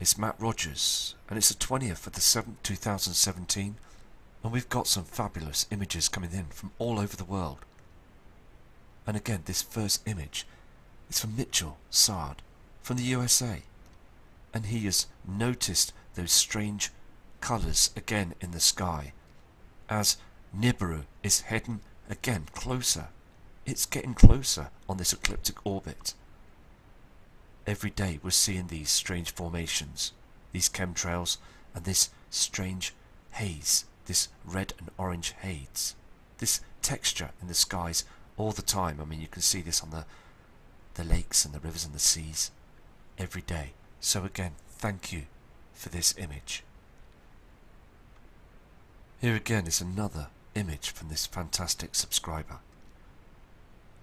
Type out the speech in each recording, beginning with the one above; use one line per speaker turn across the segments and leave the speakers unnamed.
It's Matt Rogers, and it's the 20th of the 7th, 2017, and we've got some fabulous images coming in from all over the world. And again, this first image is from Mitchell Sard from the USA, and he has noticed those strange colours again in the sky as Nibiru is heading again closer. It's getting closer on this ecliptic orbit. Every day we're seeing these strange formations, these chemtrails, and this strange haze, this red and orange haze, this texture in the skies all the time. I mean, you can see this on the lakes and the rivers and the seas every day. So again, thank you for this image. Here again is another image from this fantastic subscriber.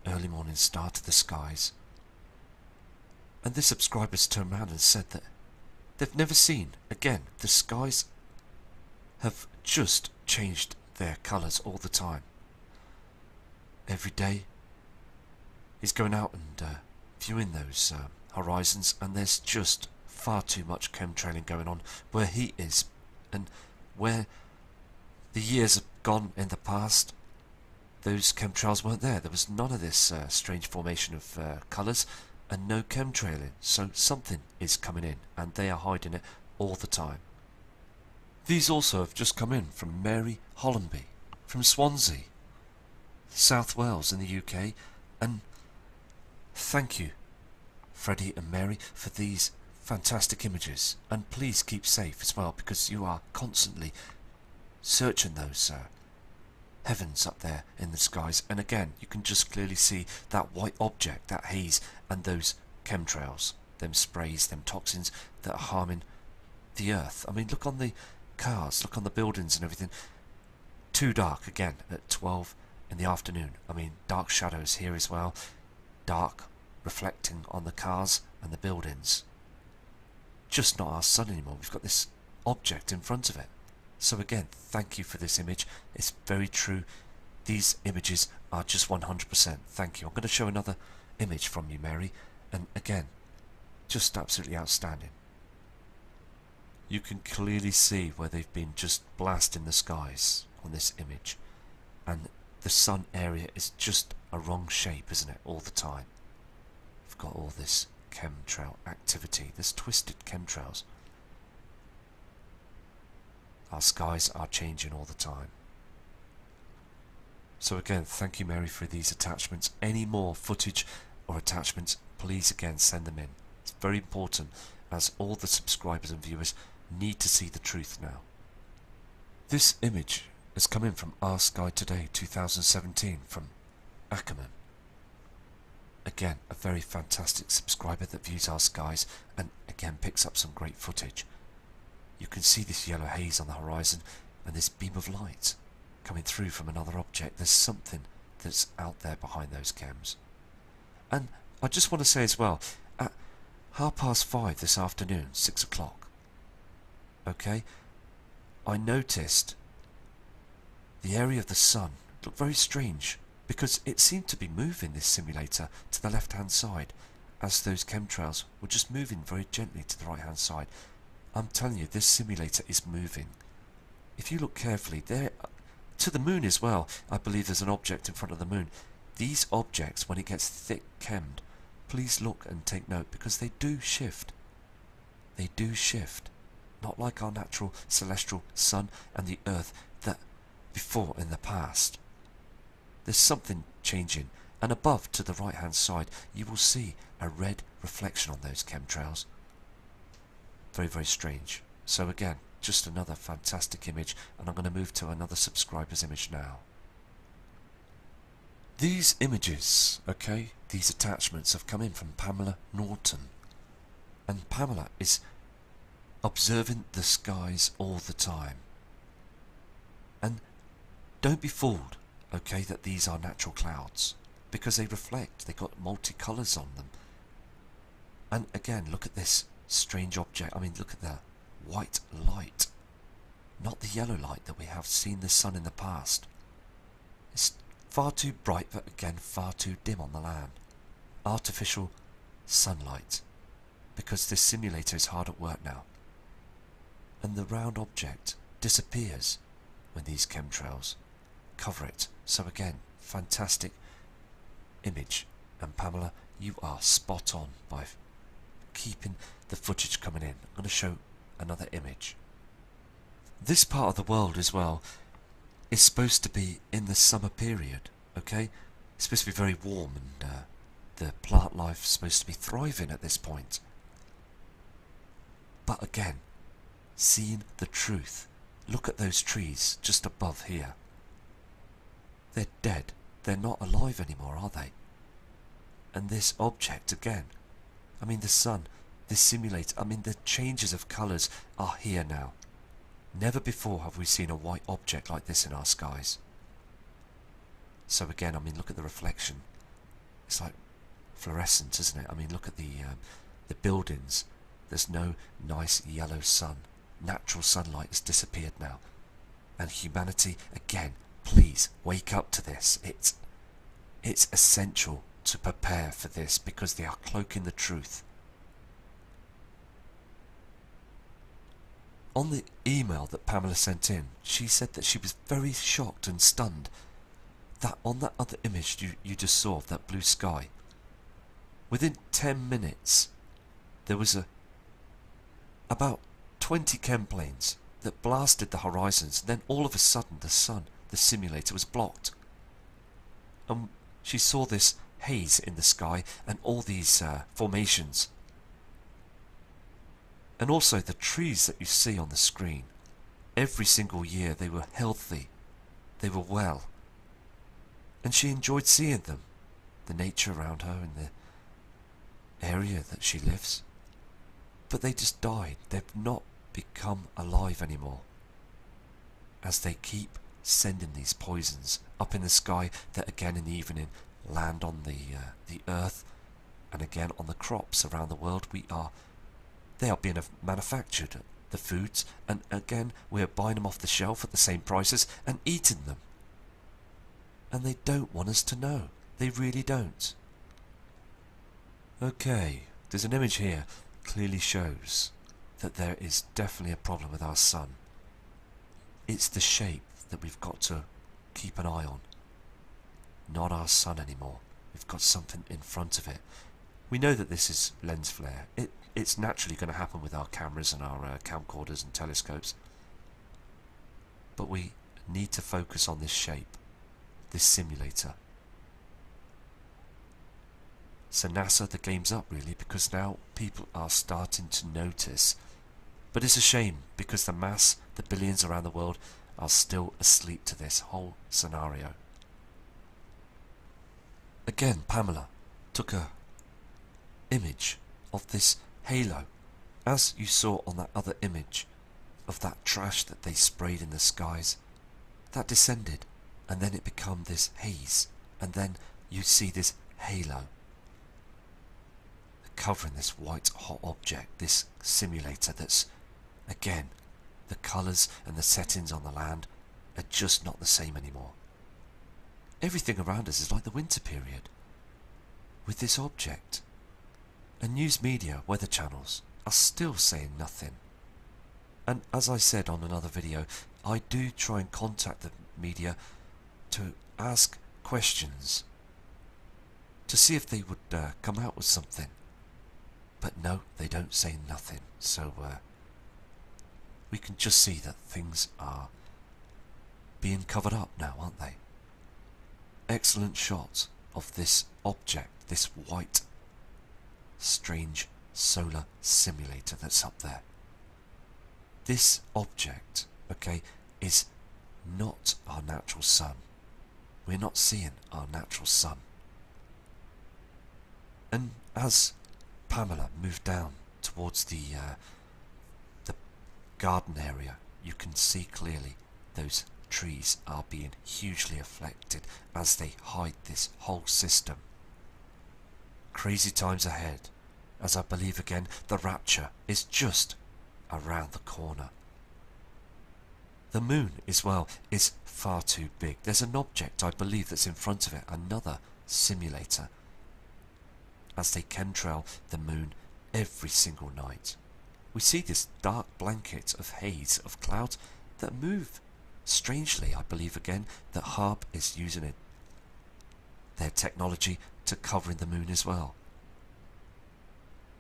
Early morning star to the skies. And this subscriber's turned around and said that they've never seen, again, the skies have just changed their colours all the time. Every day he's going out and viewing those horizons, and there's just far too much chemtrailing going on where he is, and where the years have gone in the past, those chemtrails weren't there. There was none of this strange formation of colours and no chemtrailing, so something is coming in and they are hiding it all the time. These also have just come in from Mary Hollenby from Swansea, South Wales in the UK, and thank you Freddie and Mary for these fantastic images, and please keep safe as well, because you are constantly searching those heavens up there in the skies, and again you can just clearly see that white object, that haze, and those chemtrails, them sprays, them toxins that are harming the earth. I mean, look on the cars, look on the buildings and everything. Too dark again at 12 in the afternoon. I mean, dark shadows here as well, dark reflecting on the cars and the buildings. Just not our sun anymore. We've got this object in front of it. So again, thank you for this image. It's very true. These images are just 100%. Thank you. I'm going to show another image from you, Mary. And again, just absolutely outstanding. You can clearly see where they've been just blasting the skies on this image. And the sun area is just a wrong shape, isn't it, all the time. We've got all this chemtrail activity, this twisted chemtrails. Our skies are changing all the time. So again, thank you Mary for these attachments. Any more footage or attachments, please again send them in. It's very important, as all the subscribers and viewers need to see the truth now. This image has come in from Our Sky Today 2017 from Ackerman. Again, a very fantastic subscriber that views our skies and again picks up some great footage. You can see this yellow haze on the horizon and this beam of light coming through from another object. There's something that's out there behind those chems. And I just want to say as well, at 5:30 this afternoon, 6 o'clock, okay, I noticed the area of the sun looked very strange, because it seemed to be moving, this simulator, to the left hand side, as those chemtrails were just moving very gently to the right hand side. I'm telling you, this simulator is moving. If you look carefully, there, to the moon as well, I believe there's an object in front of the moon. These objects, when it gets thick chemmed, please look and take note, because they do shift. They do shift. Not like our natural celestial sun and the earth that before in the past. There's something changing, and above to the right hand side you will see a red reflection on those chemtrails. Very, very strange. So again, just another fantastic image, and I'm going to move to another subscriber's image now. These images, okay, these attachments have come in from Pamela Norton, and Pamela is observing the skies all the time. And don't be fooled, okay, that these are natural clouds, because they reflect, they've got multicolours on them. And again, look at this strange object. I mean, look at the white light, not the yellow light that we have seen the sun in the past. It's far too bright, but again far too dim on the land. Artificial sunlight because this simulator is hard at work now. And the round object disappears when these chemtrails cover it. So again, fantastic image. And Pamela, you are spot on by keeping the footage coming in. I'm going to show another image. This part of the world as well is supposed to be in the summer period, okay? It's supposed to be very warm, and the plant life is supposed to be thriving at this point. But again, seeing the truth. Look at those trees just above here. They're dead. They're not alive anymore, are they? And this object again, I mean the sun, this simulator, I mean the changes of colours are here now. Never before have we seen a white object like this in our skies. So again, I mean, look at the reflection. It's like fluorescent, isn't it? I mean, look at the buildings. There's no nice yellow sun. Natural sunlight has disappeared now. And humanity, again, please wake up to this. It's essential to prepare for this, because they are cloaking the truth. On the email that Pamela sent in, she said that she was very shocked and stunned that on that other image you just saw of that blue sky, within 10 minutes there was about 20 chem planes that blasted the horizons, and then all of a sudden the sun, the simulator, was blocked. And she saw this haze in the sky and all these formations. And also the trees that you see on the screen. Every single year they were healthy, they were well. And she enjoyed seeing them, the nature around her in the area that she lives. But they just died. They've not become alive anymore, as they keep sending these poisons up in the sky that again in the evening land on the earth, and again on the crops around the world. They are being manufactured, the foods, and again we are buying them off the shelf at the same prices and eating them. And they don't want us to know. They really don't. Okay, there's an image here clearly shows that there is definitely a problem with our sun. It's the shape that we've got to keep an eye on. Not our sun anymore. We've got something in front of it. We know that this is lens flare. It's naturally going to happen with our cameras and our camcorders and telescopes. But we need to focus on this shape, this simulator. So NASA, the game's up really, because now people are starting to notice. But it's a shame, because the mass, the billions around the world, are still asleep to this whole scenario. Again, Pamela took a image of this halo, as you saw on that other image of that trash that they sprayed in the skies. That descended, and then it became this haze, and then you see this halo covering this white hot object, this simulator that's, again, the colours and the settings on the land are just not the same anymore. Everything around us is like the winter period with this object. And news media, weather channels, are still saying nothing. And as I said on another video, I do try and contact the media to ask questions, to see if they would come out with something. But no, they don't say nothing. So we can just see that things are being covered up now, aren't they? Excellent shot of this object, this white strange solar simulator that's up there. This object, okay, is not our natural sun. We're not seeing our natural sun. And as Pamela moved down towards the garden area, you can see clearly those trees are being hugely affected as they hide this whole system. Crazy times ahead, as I believe again the rapture is just around the corner. The moon as well is far too big. There's an object I believe that's in front of it, another simulator. As they chemtrail the moon every single night. We see this dark blanket of haze of clouds that move. Strangely, I believe again that HARP is using it, their technology, to covering the moon as well.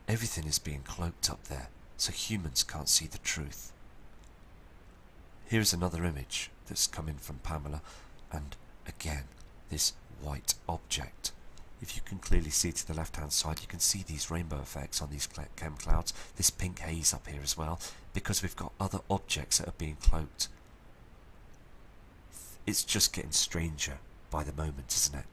Everything is being cloaked up there, so humans can't see the truth. Here's another image that's coming from Pamela, and again, this white object. If you can clearly see to the left hand side, you can see these rainbow effects on these chem clouds, this pink haze up here as well, because we've got other objects that are being cloaked. It's just getting stranger by the moment, isn't it?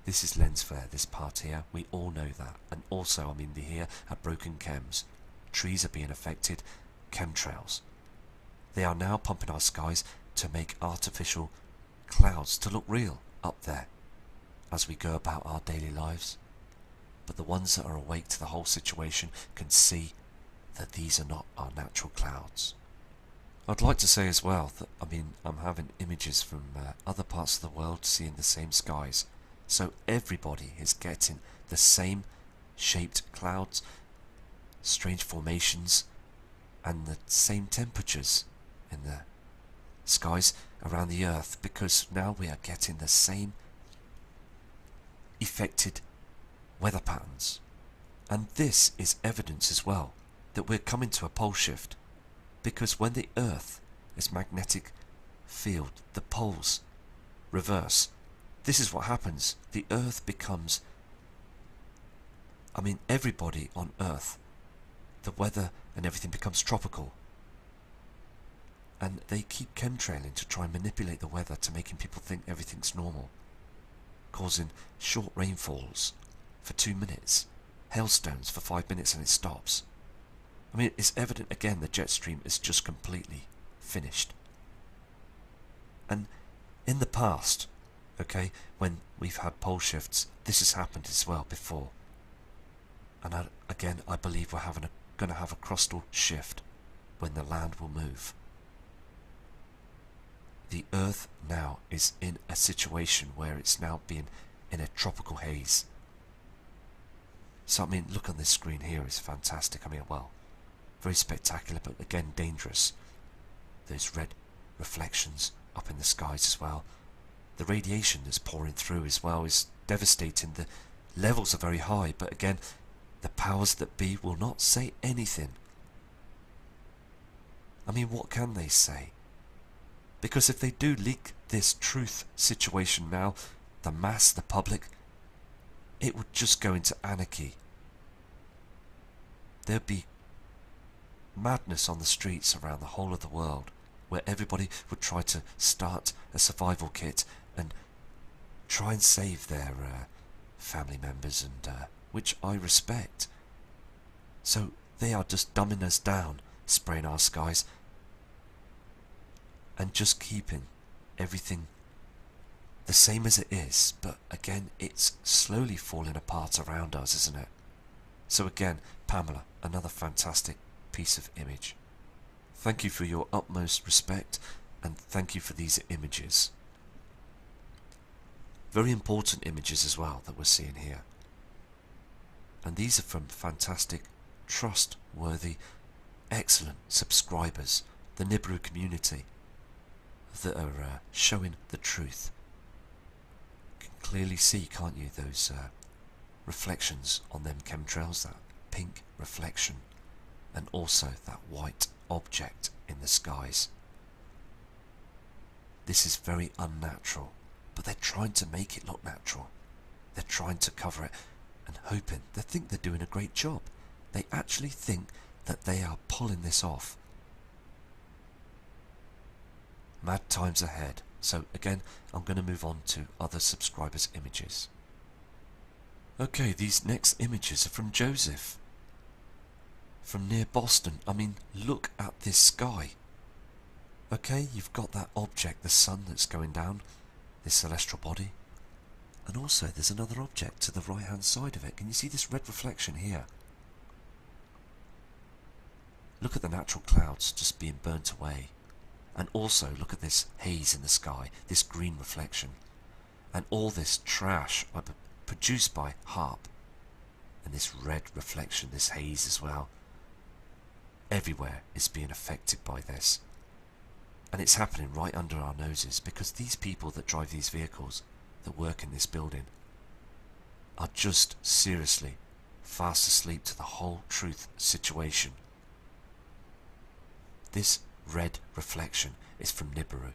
This is lens flare, this part here, we all know that. And also, I mean, here are broken chems. Trees are being affected, chemtrails. They are now pumping our skies to make artificial clouds to look real up there as we go about our daily lives. But the ones that are awake to the whole situation can see that these are not our natural clouds. I'd like to say as well that, I mean, I'm having images from other parts of the world seeing the same skies. So everybody is getting the same shaped clouds, strange formations, and the same temperatures in the skies around the Earth, because now we are getting the same affected weather patterns. And this is evidence as well that we're coming to a pole shift, because when the Earth is magnetic field, the poles reverse. This is what happens. The Earth becomes, I mean, everybody on Earth, the weather and everything becomes tropical. And they keep chemtrailing to try and manipulate the weather to making people think everything's normal, causing short rainfalls for 2 minutes, hailstones for 5 minutes, and it stops. I mean, it's evident again the jet stream is just completely finished. And in the past, okay, when we've had pole shifts, this has happened as well before. And again, I believe we're going to have a crustal shift when the land will move. The Earth now is in a situation where it's now being in a tropical haze. So I mean, look on this screen here, it's fantastic. I mean, well, very spectacular, but again dangerous. Those red reflections up in the skies as well. The radiation that's pouring through as well is devastating. The levels are very high, but again, the powers that be will not say anything. I mean, what can they say? Because if they do leak this truth situation now, the mass, the public, it would just go into anarchy. There'd be madness on the streets around the whole of the world, where everybody would try to start a survival kit and try and save their family members, and which I respect. So they are just dumbing us down, spraying our skies, and just keeping everything the same as it is. But again, it's slowly falling apart around us, isn't it? So again, Pamela, another fantastic piece of image. Thank you for your utmost respect, and thank you for these images. Very important images as well that we're seeing here. And these are from fantastic, trustworthy, excellent subscribers, the Nibiru community, that are showing the truth. You can clearly see, can't you, those reflections on them chemtrails, that pink reflection, and also that white object in the skies. This is very unnatural, but they're trying to make it look natural. They're trying to cover it and hoping. They think they're doing a great job. They actually think that they are pulling this off. Mad times ahead. So again, I'm going to move on to other subscribers' images. Okay, these next images are from Joseph, from near Boston. I mean, look at this sky. Okay, you've got that object, the sun that's going down, this celestial body. And also there's another object to the right hand side of it. Can you see this red reflection here? Look at the natural clouds just being burnt away. And also look at this haze in the sky, this green reflection. And all this trash produced by HARP. and this red reflection, this haze as well. Everywhere is being affected by this. And it's happening right under our noses, because these people that drive these vehicles, that work in this building, are just seriously fast asleep to the whole truth situation. This red reflection is from Nibiru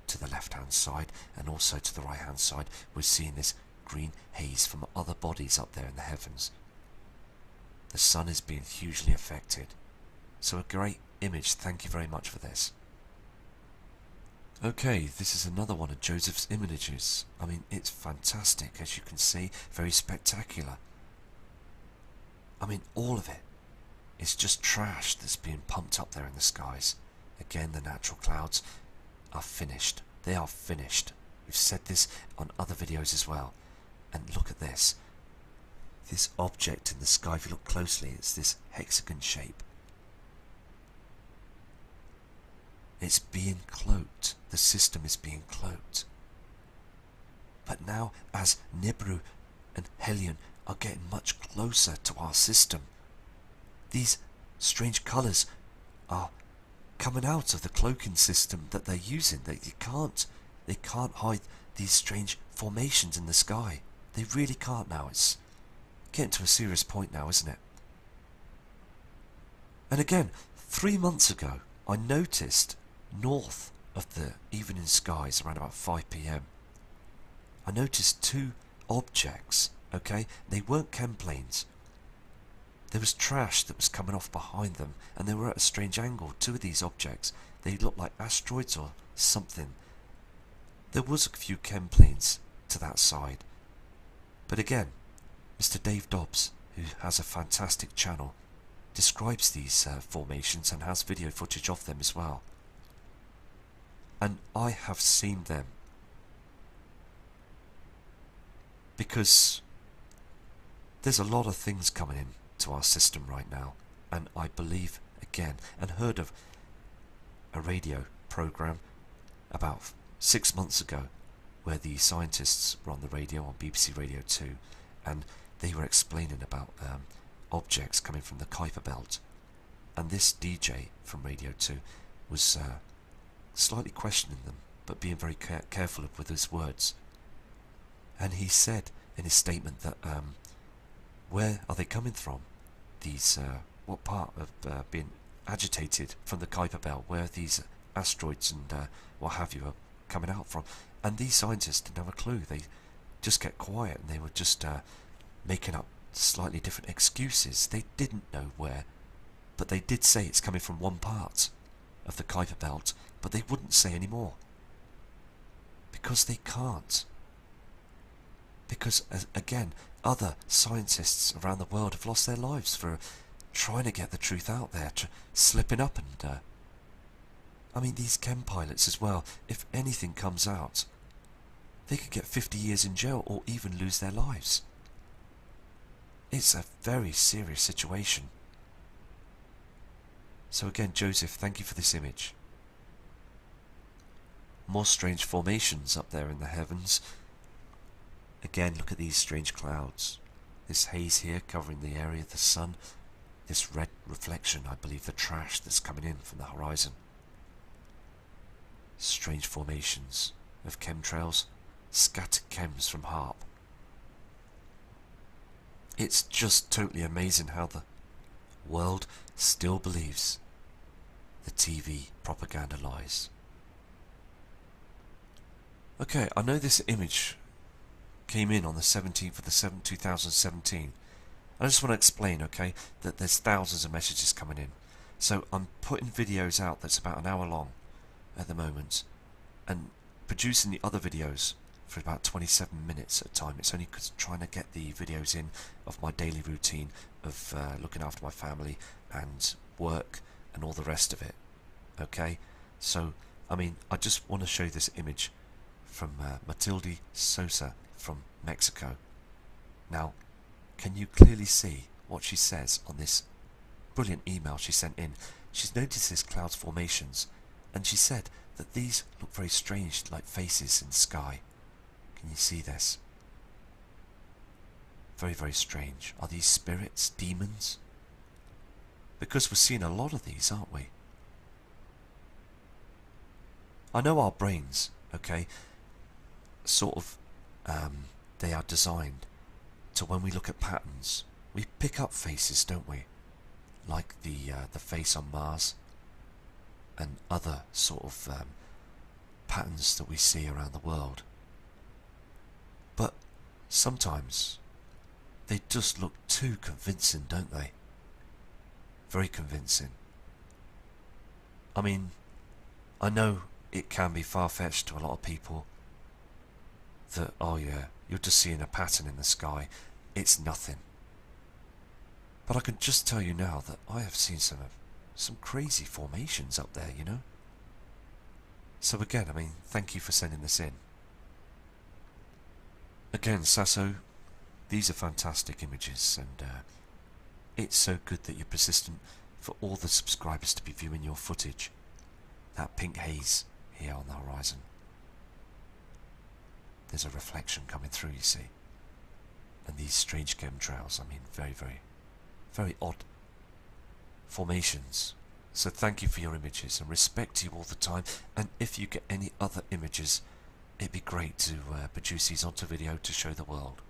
to the left hand side, and also to the right hand side we're seeing this green haze from other bodies up there in the heavens. The sun is being hugely affected. So a great image, thank you very much for this. Okay, this is another one of Joseph's images. I mean, it's fantastic, as you can see, very spectacular. I mean, all of it is just trash that's being pumped up there in the skies. Again, the natural clouds are finished. They are finished. We've said this on other videos as well. And look at this. This object in the sky, if you look closely, it's this hexagon shape. It's being cloaked. The system is being cloaked. But now, as Nibiru and Helion are getting much closer to our system, these strange colours are coming out of the cloaking system that they're using. They can't hide these strange formations in the sky. They really can't now. It's getting to a serious point now, isn't it? And again, 3 months ago, I noticed north of the evening skies around about 5 PM, I noticed 2 objects, okay? They weren't chem planes. There was trash that was coming off behind them, and they were at a strange angle. 2 of these objects, they looked like asteroids or something. There was a few chem planes to that side. But again, Mr. Dave Dobbs, who has a fantastic channel, describes these formations and has video footage of them as well. And I have seen them, because there's a lot of things coming in to our system right now, and I believe again, and heard of a radio program about 6 months ago where the scientists were on the radio on BBC Radio 2, and they were explaining about objects coming from the Kuiper Belt, and this DJ from Radio 2 was slightly questioning them, but being very careful with his words. And he said in his statement that where are they coming from? These what part of being agitated from the Kuiper Belt, where these asteroids and what have you are coming out from? And these scientists didn't have a clue. They just kept quiet, and they were just making up slightly different excuses. They didn't know where, but they did say it's coming from one part of the Kuiper Belt, but they wouldn't say any more, because they can't. Because, again, other scientists around the world have lost their lives for trying to get the truth out there, slipping up, and I mean, these chem pilots as well, if anything comes out, they could get 50 years in jail or even lose their lives. It's a very serious situation. So again, Joseph, thank you for this image. More strange formations up there in the heavens. Again, look at these strange clouds. This haze here covering the area of the sun. This red reflection, I believe the trash that's coming in from the horizon. Strange formations of chemtrails, scattered chems from HARP. It's just totally amazing how the world still believes the TV propaganda lies. Okay, I know this image came in on the 17th of the 7th, 2017. I just want to explain, okay, that there's thousands of messages coming in. So I'm putting videos out that's about an hour long at the moment, and producing the other videos for about 27 minutes at a time. It's only because I'm trying to get the videos in of my daily routine of looking after my family and work and all the rest of it. Okay, so I mean, I just want to show you this image from Matilde Sosa from Mexico. Now, can you clearly see what she says on this brilliant email she sent in? She's noticed this clouds formations, and she said that these look very strange, like faces in the sky. Can you see this? very, very strange. Are these spirits, demons? Because we're seeing a lot of these, aren't we? I know our brains, okay, sort of, they are designed to, when we look at patterns, we pick up faces, don't we? Like the face on Mars and other sort of patterns that we see around the world. But sometimes they just look too convincing, don't they? Very convincing. I mean, I know it can be far-fetched to a lot of people that, oh yeah, you're just seeing a pattern in the sky, it's nothing. But I can just tell you now that I have seen some crazy formations up there, you know? So again, I mean, thank you for sending this in. Again, Sasso, these are fantastic images, and it's so good that you're persistent for all the subscribers to be viewing your footage. That pink haze here on the horizon. There's a reflection coming through, you see. And these strange chemtrails, I mean, very, very, very odd formations. So thank you for your images, and respect to you all the time. And if you get any other images, it'd be great to produce these onto video to show the world.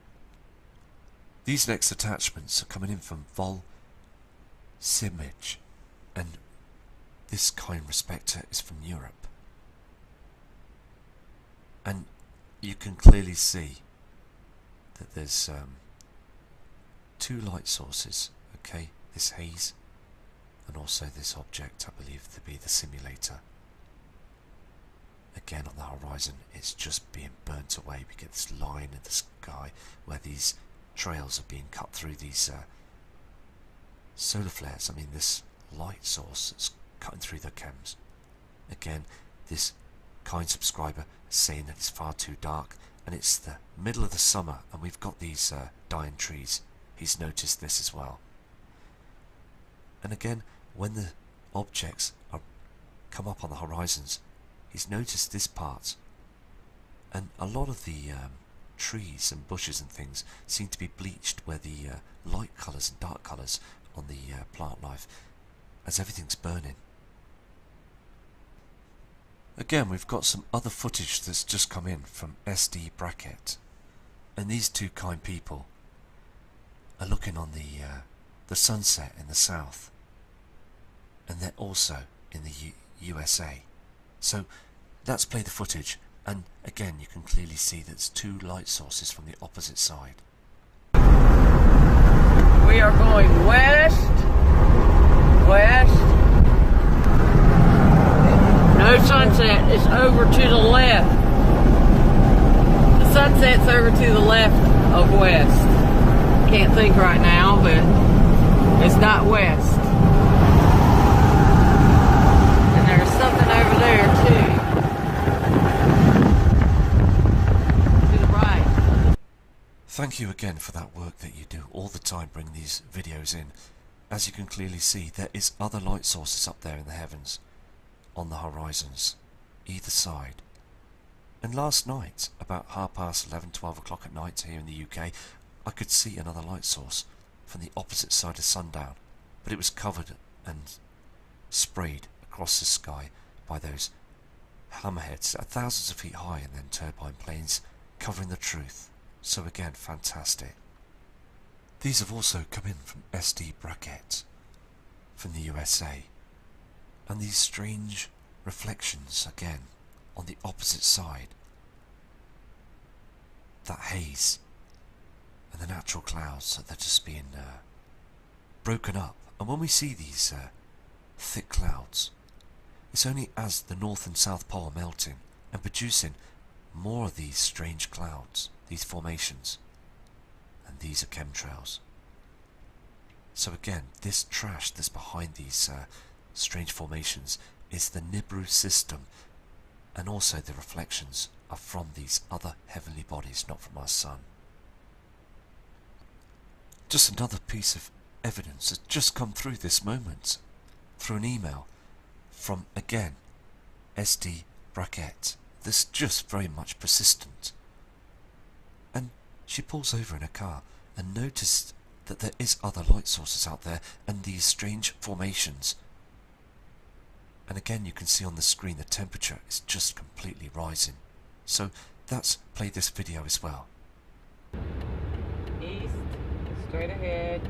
These next attachments are coming in from Vol Simage, and this kind respecter is from Europe. And you can clearly see that there's two light sources, okay, this haze and also this object I believe to be the simulator. Again on the horizon it's just being burnt away. We get this line in the sky where these trails are being cut through these solar flares. I mean, this light source that's cutting through the chems. Again, this kind subscriber is saying that it's far too dark, and it's the middle of the summer and we've got these dying trees. He's noticed this as well. And again, when the objects come up on the horizons, he's noticed this part, and a lot of the trees and bushes and things seem to be bleached, where the light colours and dark colours on the plant life, as everything's burning. Again, we've got some other footage that's just come in from SD Bracket, and these two kind people are looking on the sunset in the south, and they're also in the USA. So let's play the footage, and again you can clearly see there's two light sources from the opposite side.
We are going west, west. No sunset, it's over to the left. The sunset's over to the left of west. Can't think right now, but it's not west. And there's something over there too. To the right.
Thank you again for that work that you do all the time, bring these videos in. As you can clearly see, there is other light sources up there in the heavens, on the horizons, either side. And last night, about 11:30, 12 o'clock at night here in the UK, I could see another light source from the opposite side of sundown, but it was covered and sprayed across the sky by those hammerheads at thousands of feet high, and then turbine planes covering the truth. So again, fantastic. These have also come in from SD Bracket from the USA, and these strange reflections again on the opposite side. That haze and the natural clouds that are just being broken up. And when we see these thick clouds, it's only as the North and South Pole are melting and producing more of these strange clouds, these formations, and these are chemtrails. So again, this trash that's behind these strange formations is the Nibiru system, and also the reflections are from these other heavenly bodies, not from our sun. Just another piece of evidence has just come through this moment, through an email from, again, SD Bracket, that's just very much persistent. And she pulls over in a car and noticed that there is other light sources out there and these strange formations. And again, you can see on the screen the temperature is just completely rising. So that's played this video as well.
East, straight ahead.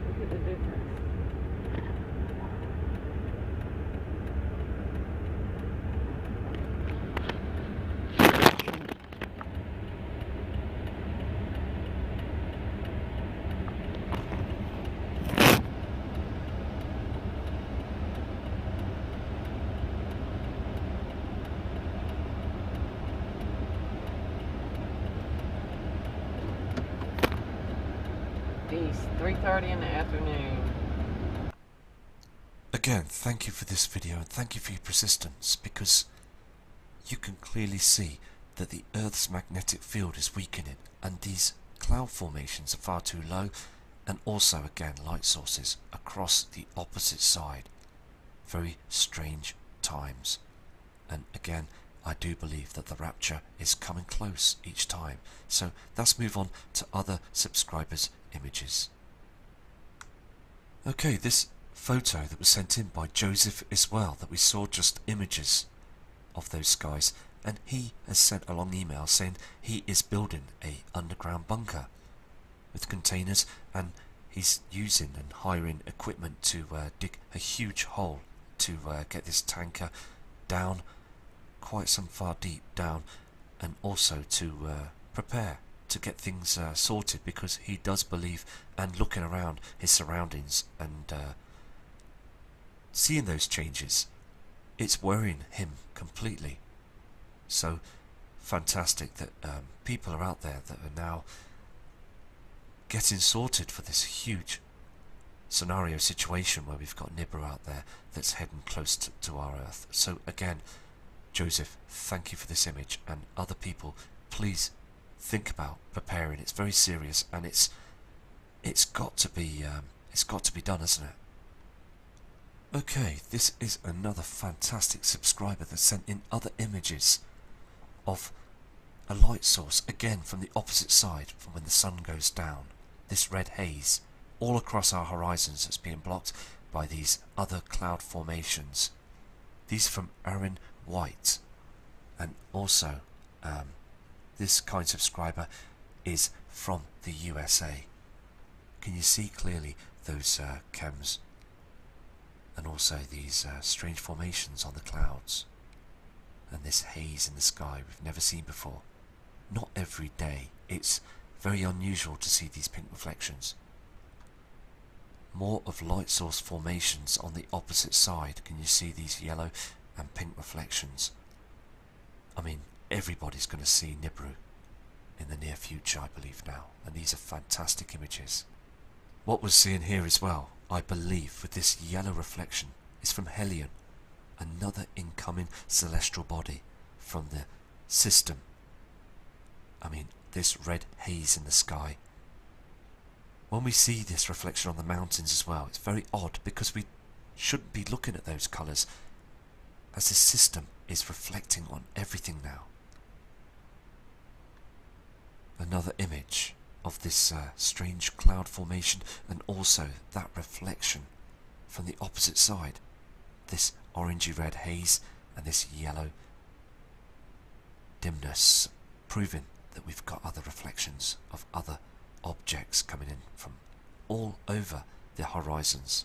Look at the difference. East, 3:30 in the afternoon.
Again, thank you for this video and thank you for your persistence, because you can clearly see that the Earth's magnetic field is weakening and these cloud formations are far too low, and also again light sources across the opposite side. Very strange times. And again, I do believe that the rapture is coming close each time. So let's move on to other subscribers' images. Okay, this photo that was sent in by Joseph as well, that we saw just images of those skies, and he has sent a long email saying he is building a underground bunker with containers, and he's using and hiring equipment to dig a huge hole to get this tanker down quite some far deep down, and also to prepare to get things sorted, because he does believe, and looking around his surroundings and seeing those changes, it's worrying him completely. So fantastic that people are out there that are now getting sorted for this huge scenario situation where we've got Nibiru out there that's heading close to our Earth. So again, Joseph, thank you for this image, and other people, please think about preparing. It's very serious, and it's got to be done, isn't it? Okay, this is another fantastic subscriber that sent in other images of a light source, again from the opposite side from when the sun goes down. This red haze all across our horizons that's being blocked by these other cloud formations. These from Aaron White, and also this kind subscriber is from the USA. Can you see clearly those chems? And also these strange formations on the clouds, and this haze in the sky we've never seen before. Not every day. It's very unusual to see these pink reflections. More of light source formations on the opposite side. Can you see these yellow and pink reflections? I mean, everybody's going to see Nibiru in the near future, I believe now, and these are fantastic images. What we're seeing here as well, I believe, with this yellow reflection, is from Helion, another incoming celestial body from the system. I mean, this red haze in the sky. When we see this reflection on the mountains as well, it's very odd, because we shouldn't be looking at those colours, as this system is reflecting on everything now. Another image of this strange cloud formation, and also that reflection from the opposite side, this orangey red haze and this yellow dimness, proving that we've got other reflections of other objects coming in from all over the horizons.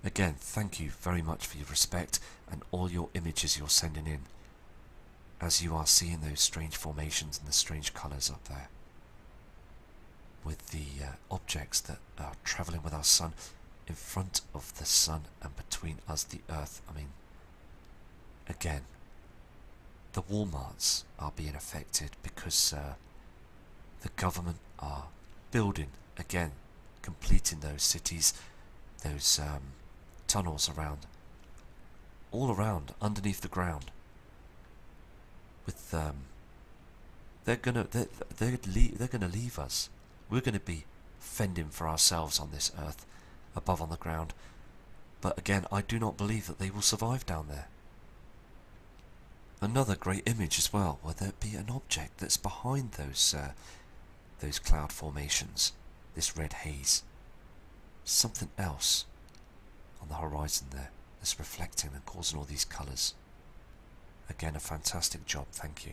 Again, thank you very much for your respect and all your images you're sending in, as you are seeing those strange formations and the strange colours up there, with the objects that are travelling with our sun, in front of the sun and between us the Earth. I mean, again, the Walmarts are being affected because the government are building, again, completing those cities, those tunnels around, all around, underneath the ground. With they're gonna leave us. We're going to be fending for ourselves on this earth, above on the ground. But again, I do not believe that they will survive down there. Another great image as well, where there be an object that's behind those cloud formations, this red haze. Something else on the horizon there that's reflecting and causing all these colours. Again, a fantastic job, thank you.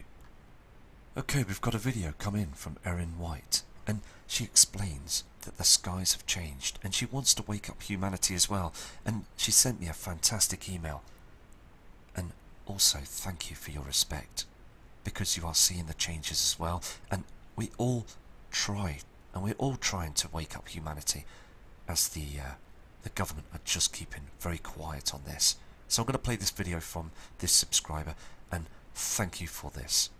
Okay, we've got a video come in from Erin White, and she explains that the skies have changed, and she wants to wake up humanity as well, and she sent me a fantastic email. And also, thank you for your respect, because you are seeing the changes as well, and we all try, and we're all trying to wake up humanity, as the government are just keeping very quiet on this. So I'm going to play this video from this subscriber, and thank you for this.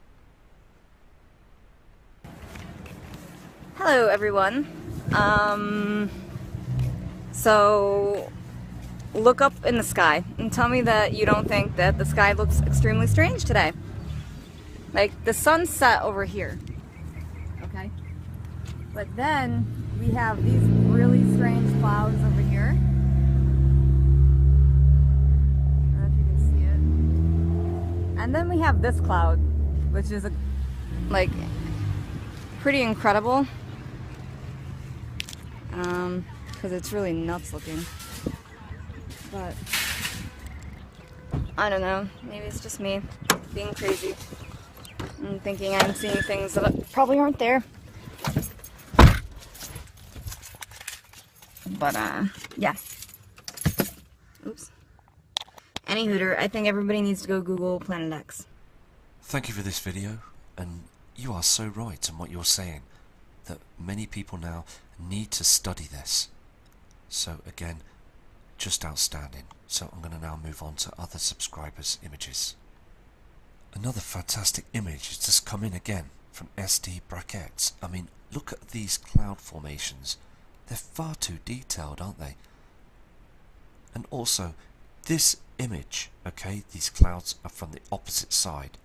Hello everyone. So look up in the sky and tell me that you don't think that the sky looks extremely strange today. Like the sun set over here, okay? But then we have these really strange clouds over here. I don't know if you can see it. And then we have this cloud, which is like pretty incredible. Because it's really nuts looking. But I don't know, maybe it's just me being crazy and thinking I'm seeing things that probably aren't there. But yeah. Oops. Any hooter, I think everybody needs to go Google Planet X.
Thank you for this video, and you are so right in what you're saying, that many people now need to study this. So again, just outstanding. So I'm going to now move on to other subscribers' images. Another fantastic image has just come in again from SD Brackets. I mean, look at these cloud formations. They're far too detailed, aren't they? And also, this image, okay, these clouds are from the opposite side.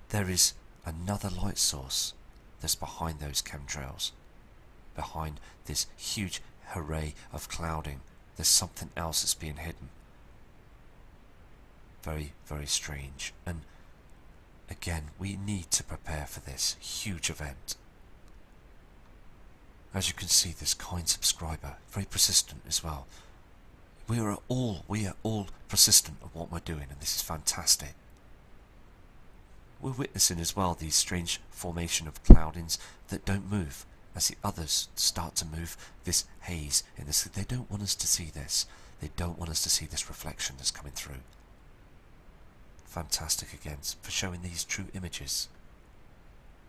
There is another light source that's behind those chemtrails. Behind this huge array of clouding, there's something else that's being hidden. Very, very strange. And again, we need to prepare for this huge event. As you can see, this kind subscriber, very persistent as well. We are all persistent at what we're doing, and this is fantastic. We're witnessing as well these strange formation of cloudings that don't move as the others start to move. This haze in this, they don't want us to see this. They don't want us to see this reflection that's coming through. Fantastic again for showing these true images.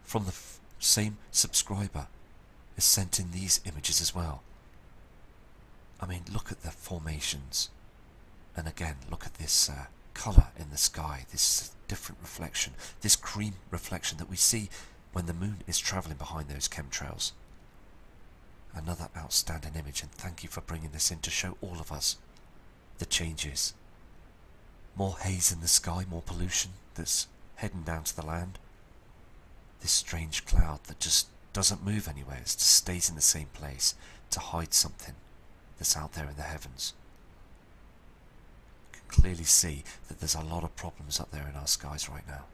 From the same subscriber is sent in these images as well. I mean, look at the formations, and again look at this colour in the sky, this different reflection, this cream reflection that we see when the moon is travelling behind those chemtrails. Another outstanding image, and thank you for bringing this in to show all of us the changes. More haze in the sky, more pollution that's heading down to the land. This strange cloud that just doesn't move anywhere, it just stays in the same place to hide something that's out there in the heavens. You can clearly see that there's a lot of problems up there in our skies right now.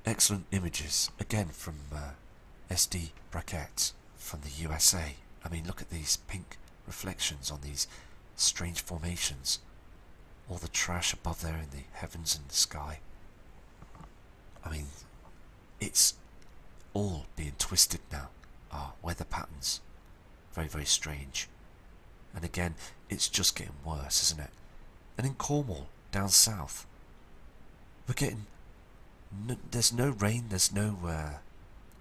Excellent images, again from SD Brackets from the USA. I mean, look at these pink reflections on these strange formations. All the trash above there in the heavens and the sky. I mean, it's all being twisted now. Weather patterns. Very, very strange. And again, it's just getting worse, isn't it? And in Cornwall, down south, we're getting... there's no rain, there's no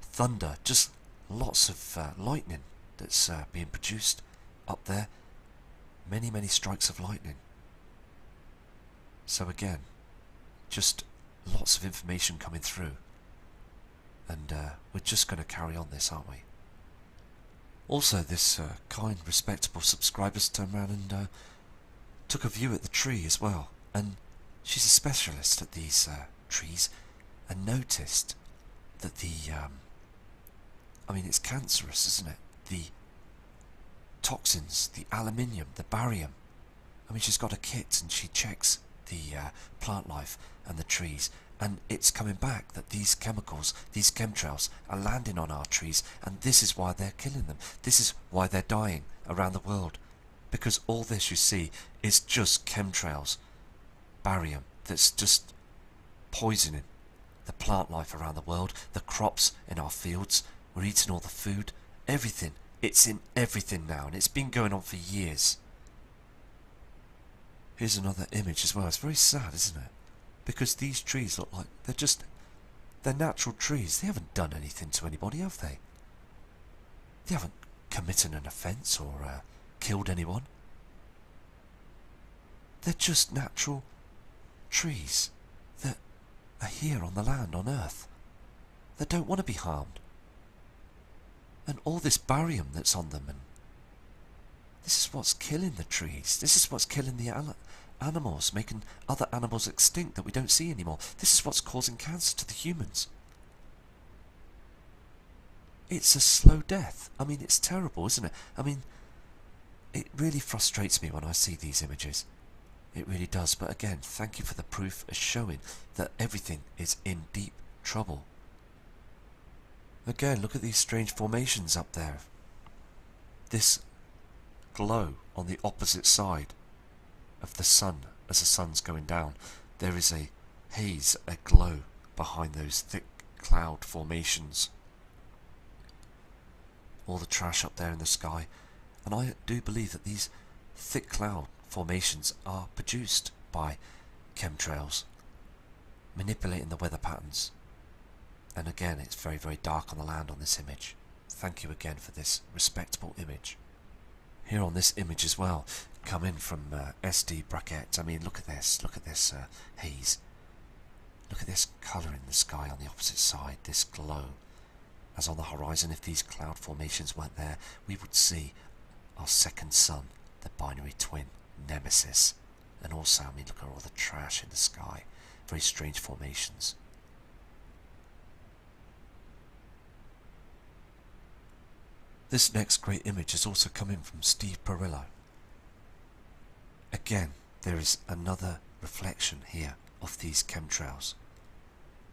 thunder, just lots of lightning that's being produced up there. Many, many strikes of lightning. So again, just lots of information coming through. And we're just going to carry on this, aren't we? Also, this kind, respectable subscriber's turned around and took a view at the tree as well. And she's a specialist at these trees, and noticed that the I mean, it's cancerous, isn't it? The toxins, the aluminium, the barium. I mean, she's got a kit and she checks the plant life and the trees, and it's coming back that these chemicals, these chemtrails, are landing on our trees, and this is why they're killing them. This is why they're dying around the world. Because all this you see is just chemtrails, barium, that's just poisoning the plant life around the world, the crops in our fields. We're eating all the food, everything. It's in everything now, and it's been going on for years. Here's another image as well. It's very sad, isn't it? Because these trees look like they're natural trees. They haven't done anything to anybody, have they? They haven't committed an offence or killed anyone. They're just natural trees that are here on the land, on Earth, that don't want to be harmed. And all this barium that's on them, and this is what's killing the trees. This is what's killing the animals, making other animals extinct that we don't see anymore. This is what's causing cancer to the humans. It's a slow death. I mean, it's terrible, isn't it? I mean, it really frustrates me when I see these images. It really does. But again, thank you for the proof as showing that everything is in deep trouble. Again, look at these strange formations up there. This glow on the opposite side of the sun as the sun's going down. There is a haze, a glow behind those thick cloud formations. All the trash up there in the sky. And I do believe that these thick cloud formations are produced by chemtrails, manipulating the weather patterns. And again, it's very, very dark on the land on this image. Thank you again for this respectable image. Here on this image as well, coming from SD Brackett. I mean, look at this haze. Look at this colour in the sky on the opposite side, this glow. As on the horizon, if these cloud formations weren't there, we would see our second sun, the binary twin, Nemesis. And also, I mean, look at all the trash in the sky. Very strange formations. This next great image is also coming from Steve Perillo. Again, there is another reflection here of these chemtrails.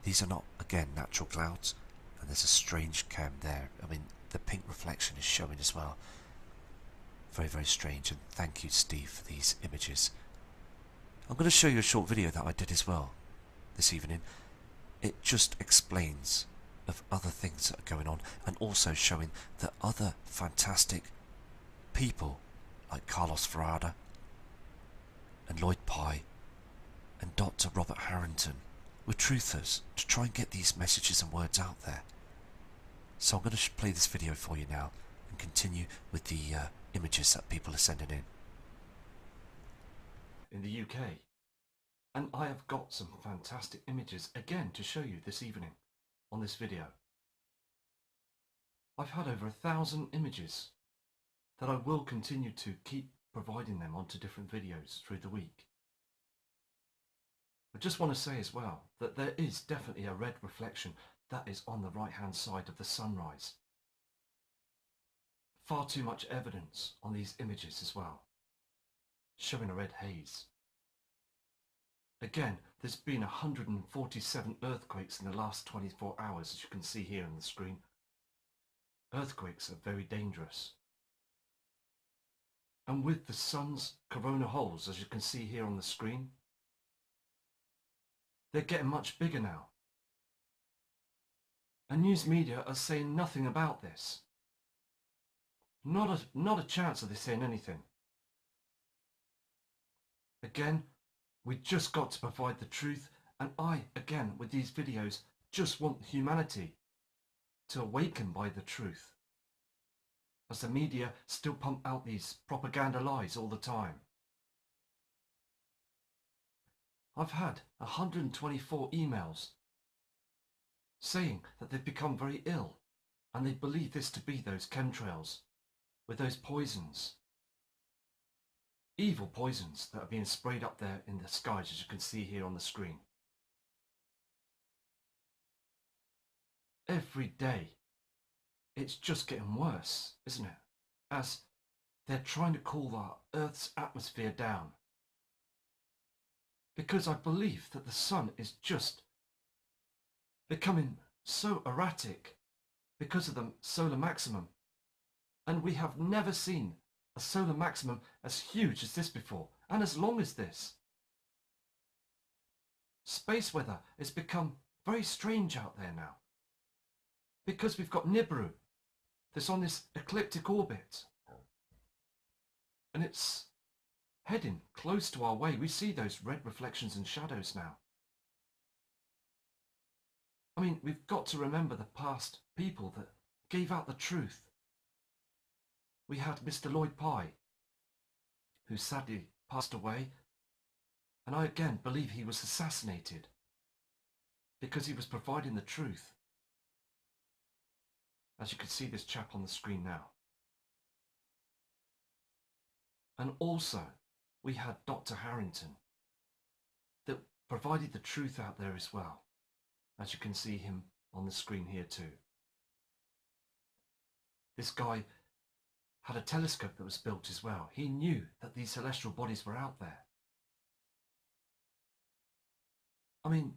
These are not, again, natural clouds, and there's a strange chem there. I mean, the pink reflection is showing as well. Very, very strange, and thank you, Steve, for these images. I'm going to show you a short video that I did as well this evening. It just explains of other things that are going on, and also showing that other fantastic people like Carlos Ferrada and Lloyd Pye and Dr. Robert Harrington were truthers to try and get these messages and words out there. So I'm going to play this video for you now and continue with the images that people are sending in the UK. And I have got some fantastic images again to show you this evening on this video. I've had over 1,000 images that I will continue to keep providing them onto different videos through the week. I just want to say as well that there is definitely a red reflection that is on the right hand side of the sunrise. Far too much evidence on these images as well, showing a red haze. Again, there's been 147 earthquakes in the last 24 hours, as you can see here on the screen. Earthquakes are very dangerous. And with the sun's corona holes, as you can see here on the screen, they're getting much bigger now. And news media are saying nothing about this. Not a chance of they saying anything. Again, we just got to provide the truth, and I, again, with these videos, just want humanity to awaken by the truth. As the media still pump out these propaganda lies all the time. I've had 124 emails saying that they've become very ill, and they believe this to be those chemtrails with those poisons. Evil poisons that are being sprayed up there in the skies, as you can see here on the screen. Every day it's just getting worse, isn't it? As they're trying to cool our Earth's atmosphere down. Because I believe that the sun is just becoming so erratic because of the solar maximum. And we have never seen a solar maximum as huge as this before, and as long as this. Space weather has become very strange out there now, because we've got Nibiru that's on this ecliptic orbit, and it's heading close to our way. We see those red reflections and shadows now. I mean, we've got to remember the past people that gave out the truth. We had Mr. Lloyd Pye, who sadly passed away, and I again believe he was assassinated because he was providing the truth. As you can see this chap on the screen now. And also, we had Dr. Harrington that provided the truth out there as well. As you can see him on the screen here too. This guy had a telescope that was built as well. He knew that these celestial bodies were out there. I mean,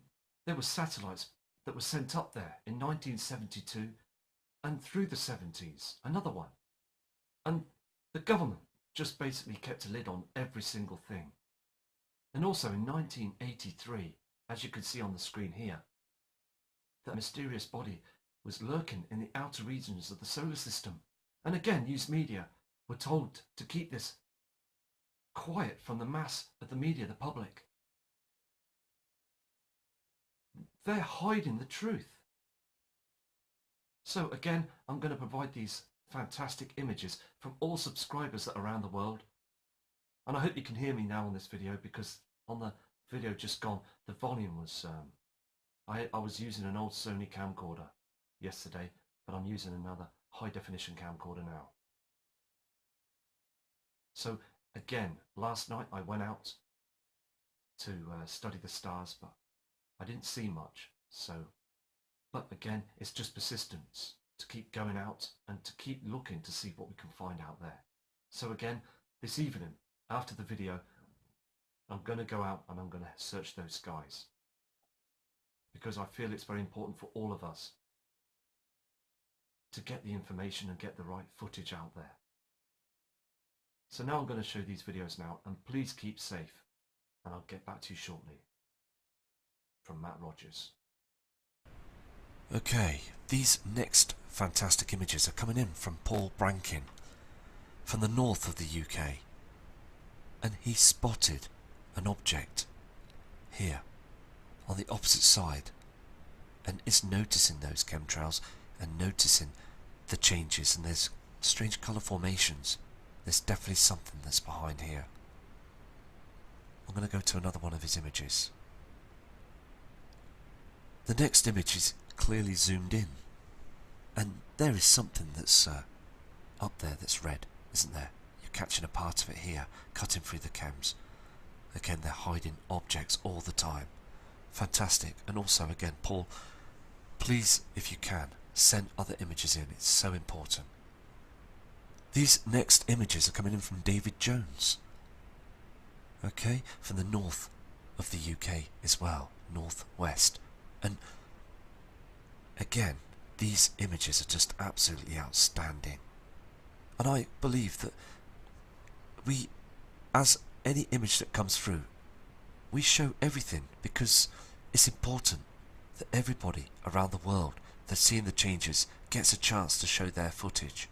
there were satellites that were sent up there in 1972 and through the 70s, another one. And the government just basically kept a lid on every single thing. And also in 1983, as you can see on the screen here, that mysterious body was lurking in the outer regions of the solar system. And again, news media were told to keep this quiet from the mass of the media, the public. They're hiding the truth. So again, I'm going to provide these fantastic images from all subscribers that are around the world. And I hope you can hear me now on this video, because on the video just gone, the volume was... I was using an old Sony camcorder yesterday, but I'm using another high definition camcorder now. So again, last night I went out to study the stars, but I didn't see much. But again, it's just persistence to keep going out and to keep looking to see what we can find out there. So again, this evening, after the video, I'm going to go out and I'm going to search those skies, because I feel it's very important for all of us to get the information and get the right footage out there. So now I'm going to show these videos now, and please keep safe, and I'll get back to you shortly. From Matt Rogers. Okay, these next fantastic images are coming in from Paul Brankin from the north of the UK, and he spotted an object here on the opposite side and is noticing those chemtrails and noticing the changes, and there's strange colour formations. There's definitely something that's behind here. I'm going to go to another one of his images. The next image is clearly zoomed in, and there is something that's up there that's red, isn't there? You're catching a part of it here, cutting through the chems. Again, they're hiding objects all the time. Fantastic. And also again, Paul, please, if you can, send other images in. It's so important. These next images are coming in from David Jones. Okay, from the north of the UK as well, northwest. And again, these images are just absolutely outstanding. And I believe that we, as any image that comes through, we show everything, because it's important that everybody around the world that's seeing the changes gets a chance to show their footage.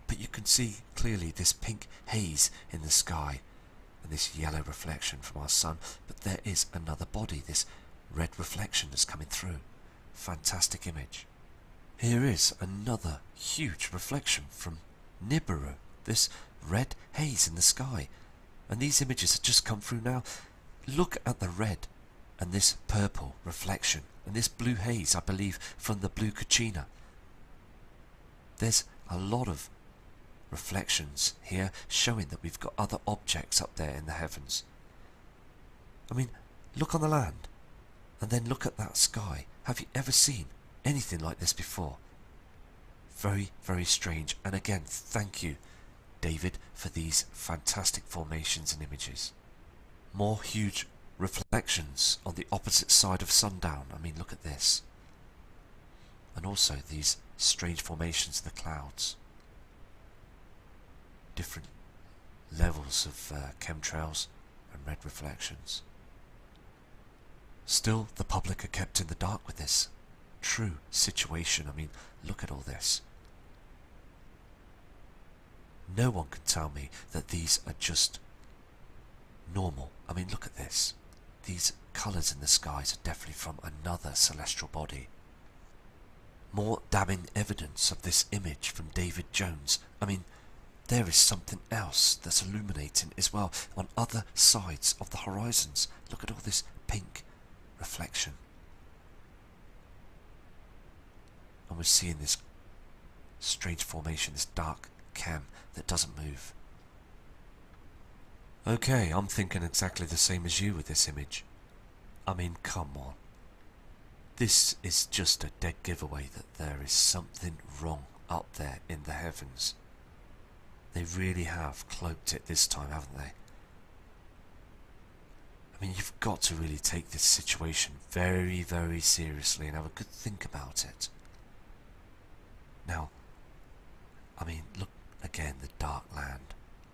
But you can see clearly this pink haze in the sky and this yellow reflection from our sun, but there is another body, this red reflection that's coming through. Fantastic image. Here is another huge reflection from Nibiru, this red haze in the sky, and these images have just come through now. Look at the red and this purple reflection and this blue haze, I believe from the blue Kachina. There's a lot of reflections here showing that we've got other objects up there in the heavens. I mean, look on the land and then look at that sky. Have you ever seen anything like this before? Very, very strange. And again, thank you, David, for these fantastic formations and images. More huge reflections on the opposite side of sundown. I mean, look at this. And also these strange formations in the clouds. Different levels of chemtrails and red reflections. Still, the public are kept in the dark with this true situation. I mean, look at all this. No one can tell me that these are just normal. I mean, look at this. These colours in the skies are definitely from another celestial body. More damning evidence of this image from David Jones. I mean, there is something else that's illuminating as well on other sides of the horizons. Look at all this pink reflection. And we're seeing this strange formation, this dark cam that doesn't move. Okay, I'm thinking exactly the same as you with this image. I mean, come on. This is just a dead giveaway that there is something wrong up there in the heavens. They really have cloaked it this time, haven't they? I mean, you've got to really take this situation very, very seriously and have a good think about it. Now, I mean, look again, the dark land,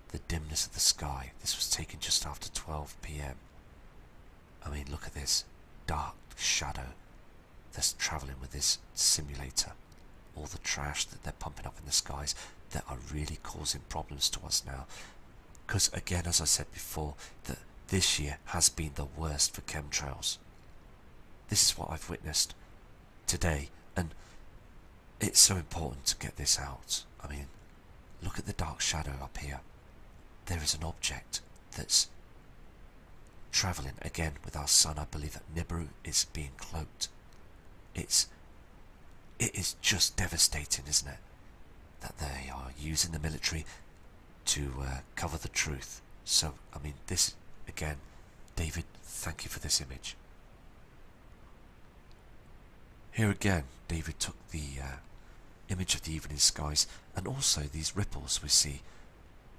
the dimness of the sky. This was taken just after 12 PM. I mean, look at this dark shadow that's travelling with this simulator. All the trash that they're pumping up in the skies that are really causing problems to us now. Because again, as I said before, that this year has been the worst for chemtrails. This is what I've witnessed today, and it's so important to get this out. I mean, look at the dark shadow up here. There is an object that's travelling again with our sun. I believe that Nibiru is being cloaked. It is just devastating, isn't it? That they are using the military to cover the truth. So, I mean, this, again, David, thank you for this image. Here again, David took the image of the evening skies and also these ripples we see,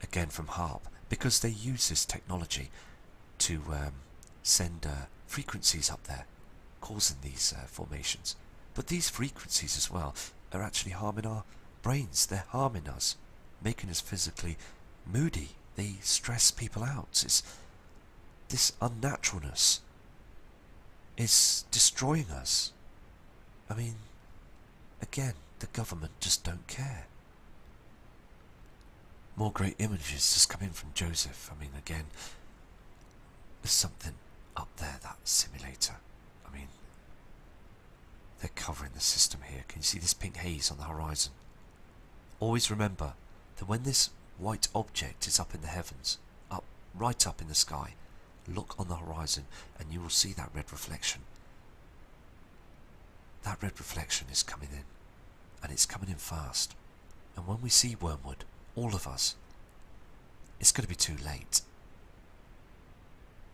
again from HARP, because they use this technology to send frequencies up there, causing these formations. But these frequencies as well are actually harming our brains. They're harming us, making us physically moody. They stress people out. This unnaturalness is destroying us. I mean, again, the government just don't care. More great images just come in from Joseph. I mean, again, there's something up there, that simulator. I mean, they're covering the system here. Can you see this pink haze on the horizon? Always remember that when this white object is up in the heavens, right up in the sky, look on the horizon and you will see that red reflection. That red reflection is coming in, and it's coming in fast. And when we see Wormwood, all of us, it's going to be too late.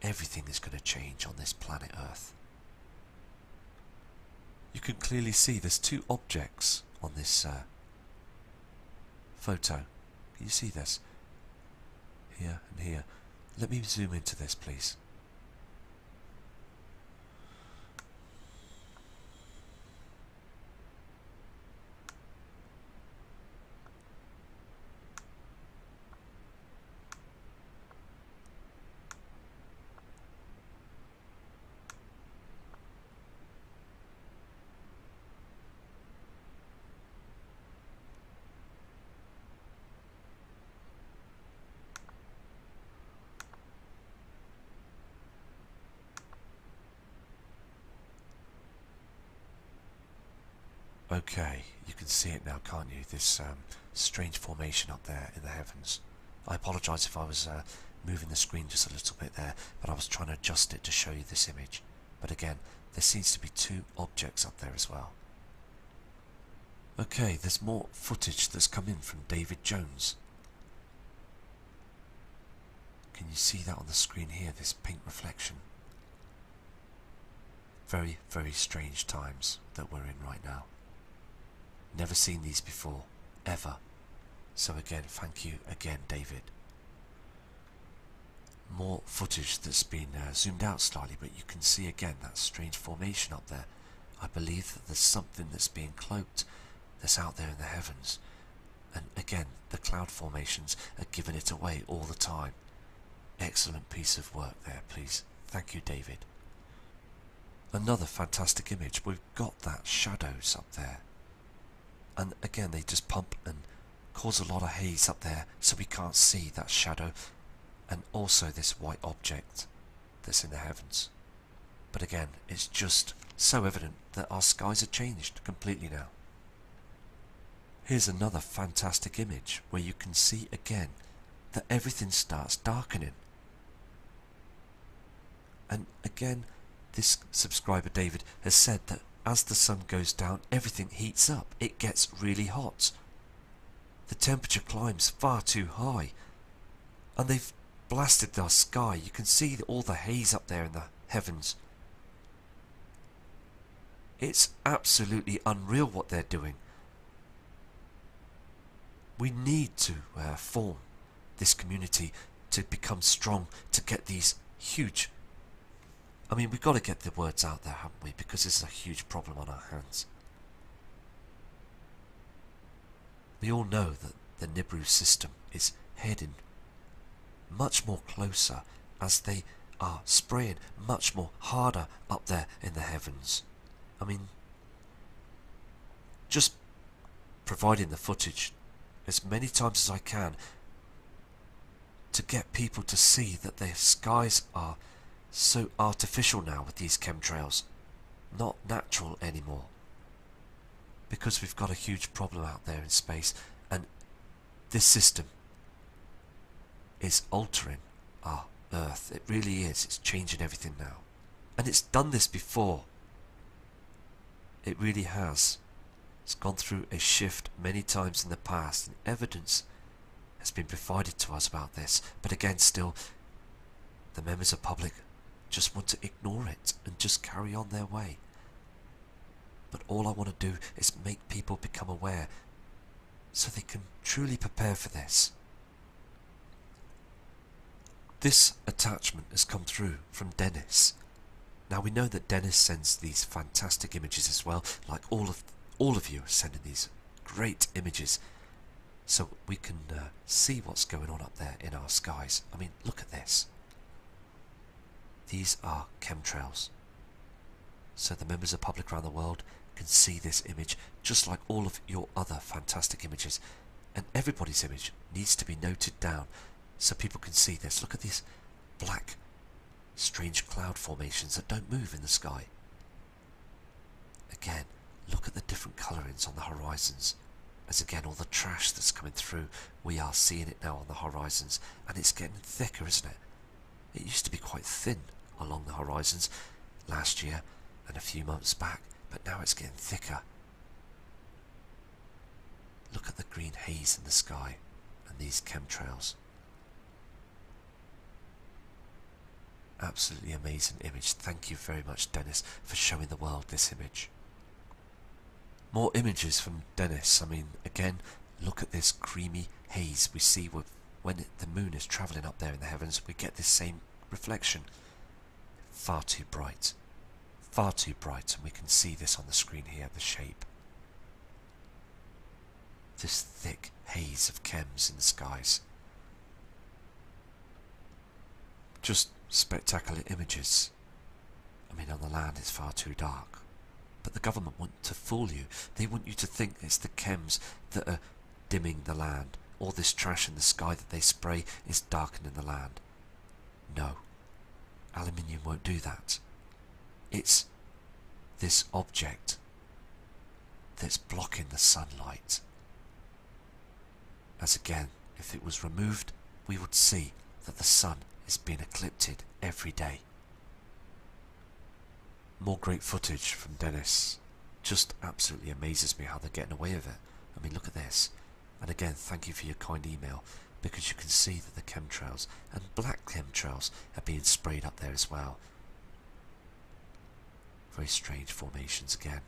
Everything is going to change on this planet Earth. You can clearly see there's two objects on this photo. Can you see this? Here and here. Let me zoom into this, please. Okay, you can see it now, can't you? This strange formation up there in the heavens. I apologise if I was moving the screen just a little bit there, but I was trying to adjust it to show you this image. But again, there seems to be two objects up there as well. Okay, there's more footage that's come in from David Jones. Can you see that on the screen here, this pink reflection? Very, very strange times that we're in right now. Never seen these before, ever. So again, thank you again, David. More footage that's been zoomed out slightly, but you can see again that strange formation up there. I believe that there's something that's being cloaked that's out there in the heavens. And again, the cloud formations are giving it away all the time. Excellent piece of work there, please. Thank you, David. Another fantastic image. We've got that shadows up there. And again, they just pump and cause a lot of haze up there, so we can't see that shadow. And also this white object that's in the heavens. But again, it's just so evident that our skies are changed completely now. Here's another fantastic image where you can see again that everything starts darkening. And again, this subscriber David has said that as the sun goes down, everything heats up. It gets really hot. The temperature climbs far too high. And they've blasted our sky. You can see all the haze up there in the heavens. It's absolutely unreal what they're doing. We need to form this community to become strong, to get these huge... I mean, we've got to get the words out there, haven't we? Because this is a huge problem on our hands. We all know that the Nibiru system is heading much more closer as they are spraying much more harder up there in the heavens. I mean, just providing the footage as many times as I can to get people to see that their skies are so artificial now with these chemtrails, not natural anymore. Because we've got a huge problem out there in space, and this system is altering our Earth. It really is. It's changing everything now. And it's done this before. It really has. It's gone through a shift many times in the past, and evidence has been provided to us about this. But again, still, the members of the public just want to ignore it and just carry on their way. But all I want to do is make people become aware so they can truly prepare for this. This attachment has come through from Dennis. Now we know that Dennis sends these fantastic images as well, like all of you are sending these great images, so we can see what's going on up there in our skies. I mean, look at this. These are chemtrails. So the members of the public around the world can see this image, just like all of your other fantastic images. And everybody's image needs to be noted down so people can see this. Look at these black, strange cloud formations that don't move in the sky. Again, look at the different colourings on the horizons. As again, all the trash that's coming through, we are seeing it now on the horizons. And it's getting thicker, isn't it? It used to be quite thin along the horizons last year and a few months back, but now it's getting thicker. Look at the green haze in the sky and these chemtrails. Absolutely amazing image. Thank you very much, Dennis, for showing the world this image. More images from Dennis. I mean, again, look at this creamy haze we see when the moon is travelling up there in the heavens. We get this same reflection. Far too bright, and we can see this on the screen here, the shape. This thick haze of chems in the skies. Just spectacular images. I mean, on the land it's far too dark, but the government want to fool you. They want you to think it's the chems that are dimming the land. All this trash in the sky that they spray is darkening the land. No, aluminium won't do that. It's this object that's blocking the sunlight. As again, if it was removed, we would see that the sun is being eclipsed every day. More great footage from Dennis. Just absolutely amazes me how they're getting away with it. I mean, look at this. And again, thank you for your kind email, because you can see that the chemtrails and black chemtrails are being sprayed up there as well. Very strange formations again.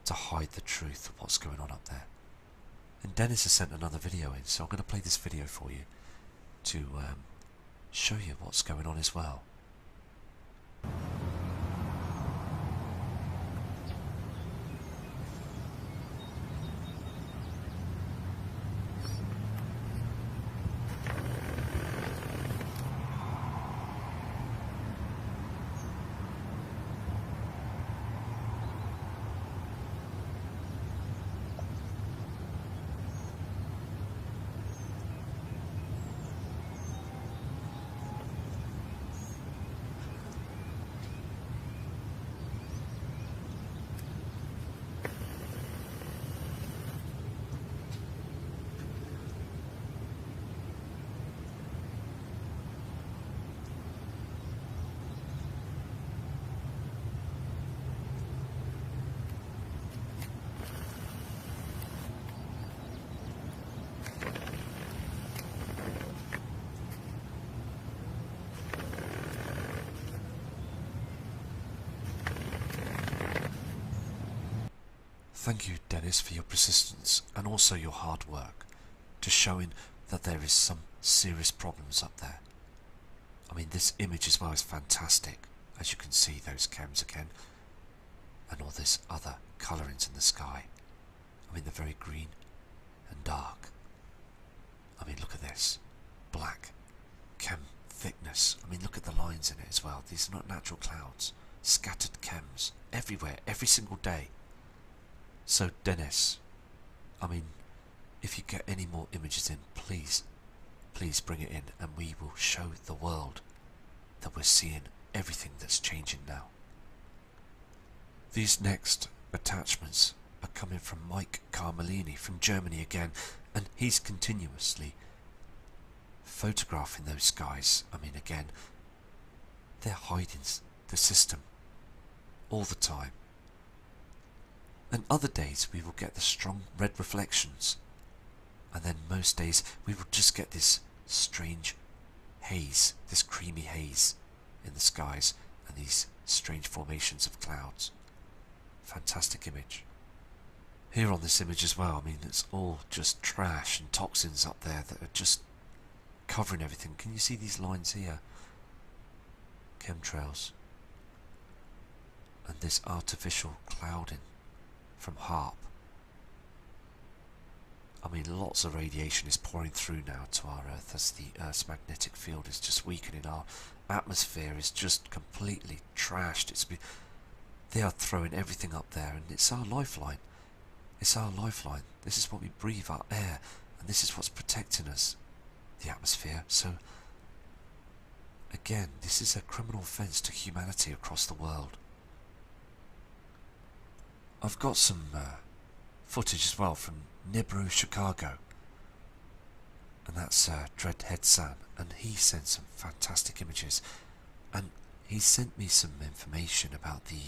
to hide the truth of what's going on up there. And Dennis has sent another video in, so I'm going to play this video for you to show you what's going on as well. Thank you, Dennis, for your persistence and also your hard work to showing that there is some serious problems up there. I mean, this image as well is fantastic. As you can see, those chems again, and all this other colourings in the sky. I mean, they're very green and dark. I mean, look at this. Black chem thickness. I mean, look at the lines in it as well. These are not natural clouds. Scattered chems everywhere, every single day. So Dennis, I mean, if you get any more images in, please bring it in, and we will show the world that we're seeing everything that's changing now. These next attachments are coming from Mike Carmelini from Germany again, and he's continuously photographing those skies. I mean, again, they're hiding the system all the time. And other days we will get the strong red reflections, and then most days we will just get this strange haze, this creamy haze in the skies, and these strange formations of clouds. Fantastic image. Here on this image as well, I mean, it's all just trash and toxins up there that are just covering everything. Can you see these lines here? Chemtrails. And this artificial clouding from HARP. I mean, lots of radiation is pouring through now to our Earth as the Earth's magnetic field is just weakening. Our atmosphere is just completely trashed. They are throwing everything up there, and it's our lifeline. It's our lifeline. This is what we breathe, our air, and this is what's protecting us, the atmosphere. So, again, this is a criminal offence to humanity across the world. I've got some footage as well from Nibiru, Chicago, and that's Dreadhead Sam, and he sent some fantastic images, and he sent me some information about the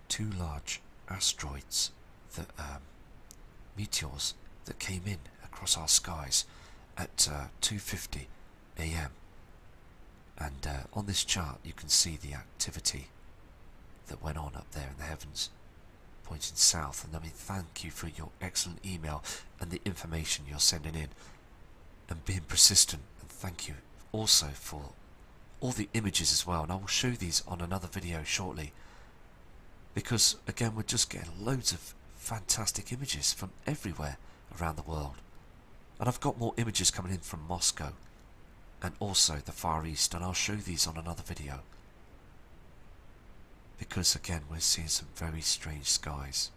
two large asteroids, that meteors that came in across our skies at 2:50 AM, and on this chart you can see the activity that went on up there in the heavens, pointing south. And I mean, thank you for your excellent email and the information you're sending in and being persistent, and thank you also for all the images as well, and I will show these on another video shortly, because again we're just getting loads of fantastic images from everywhere around the world. And I've got more images coming in from Moscow and also the Far East, and I'll show these on another video, because again we're seeing some very strange skies.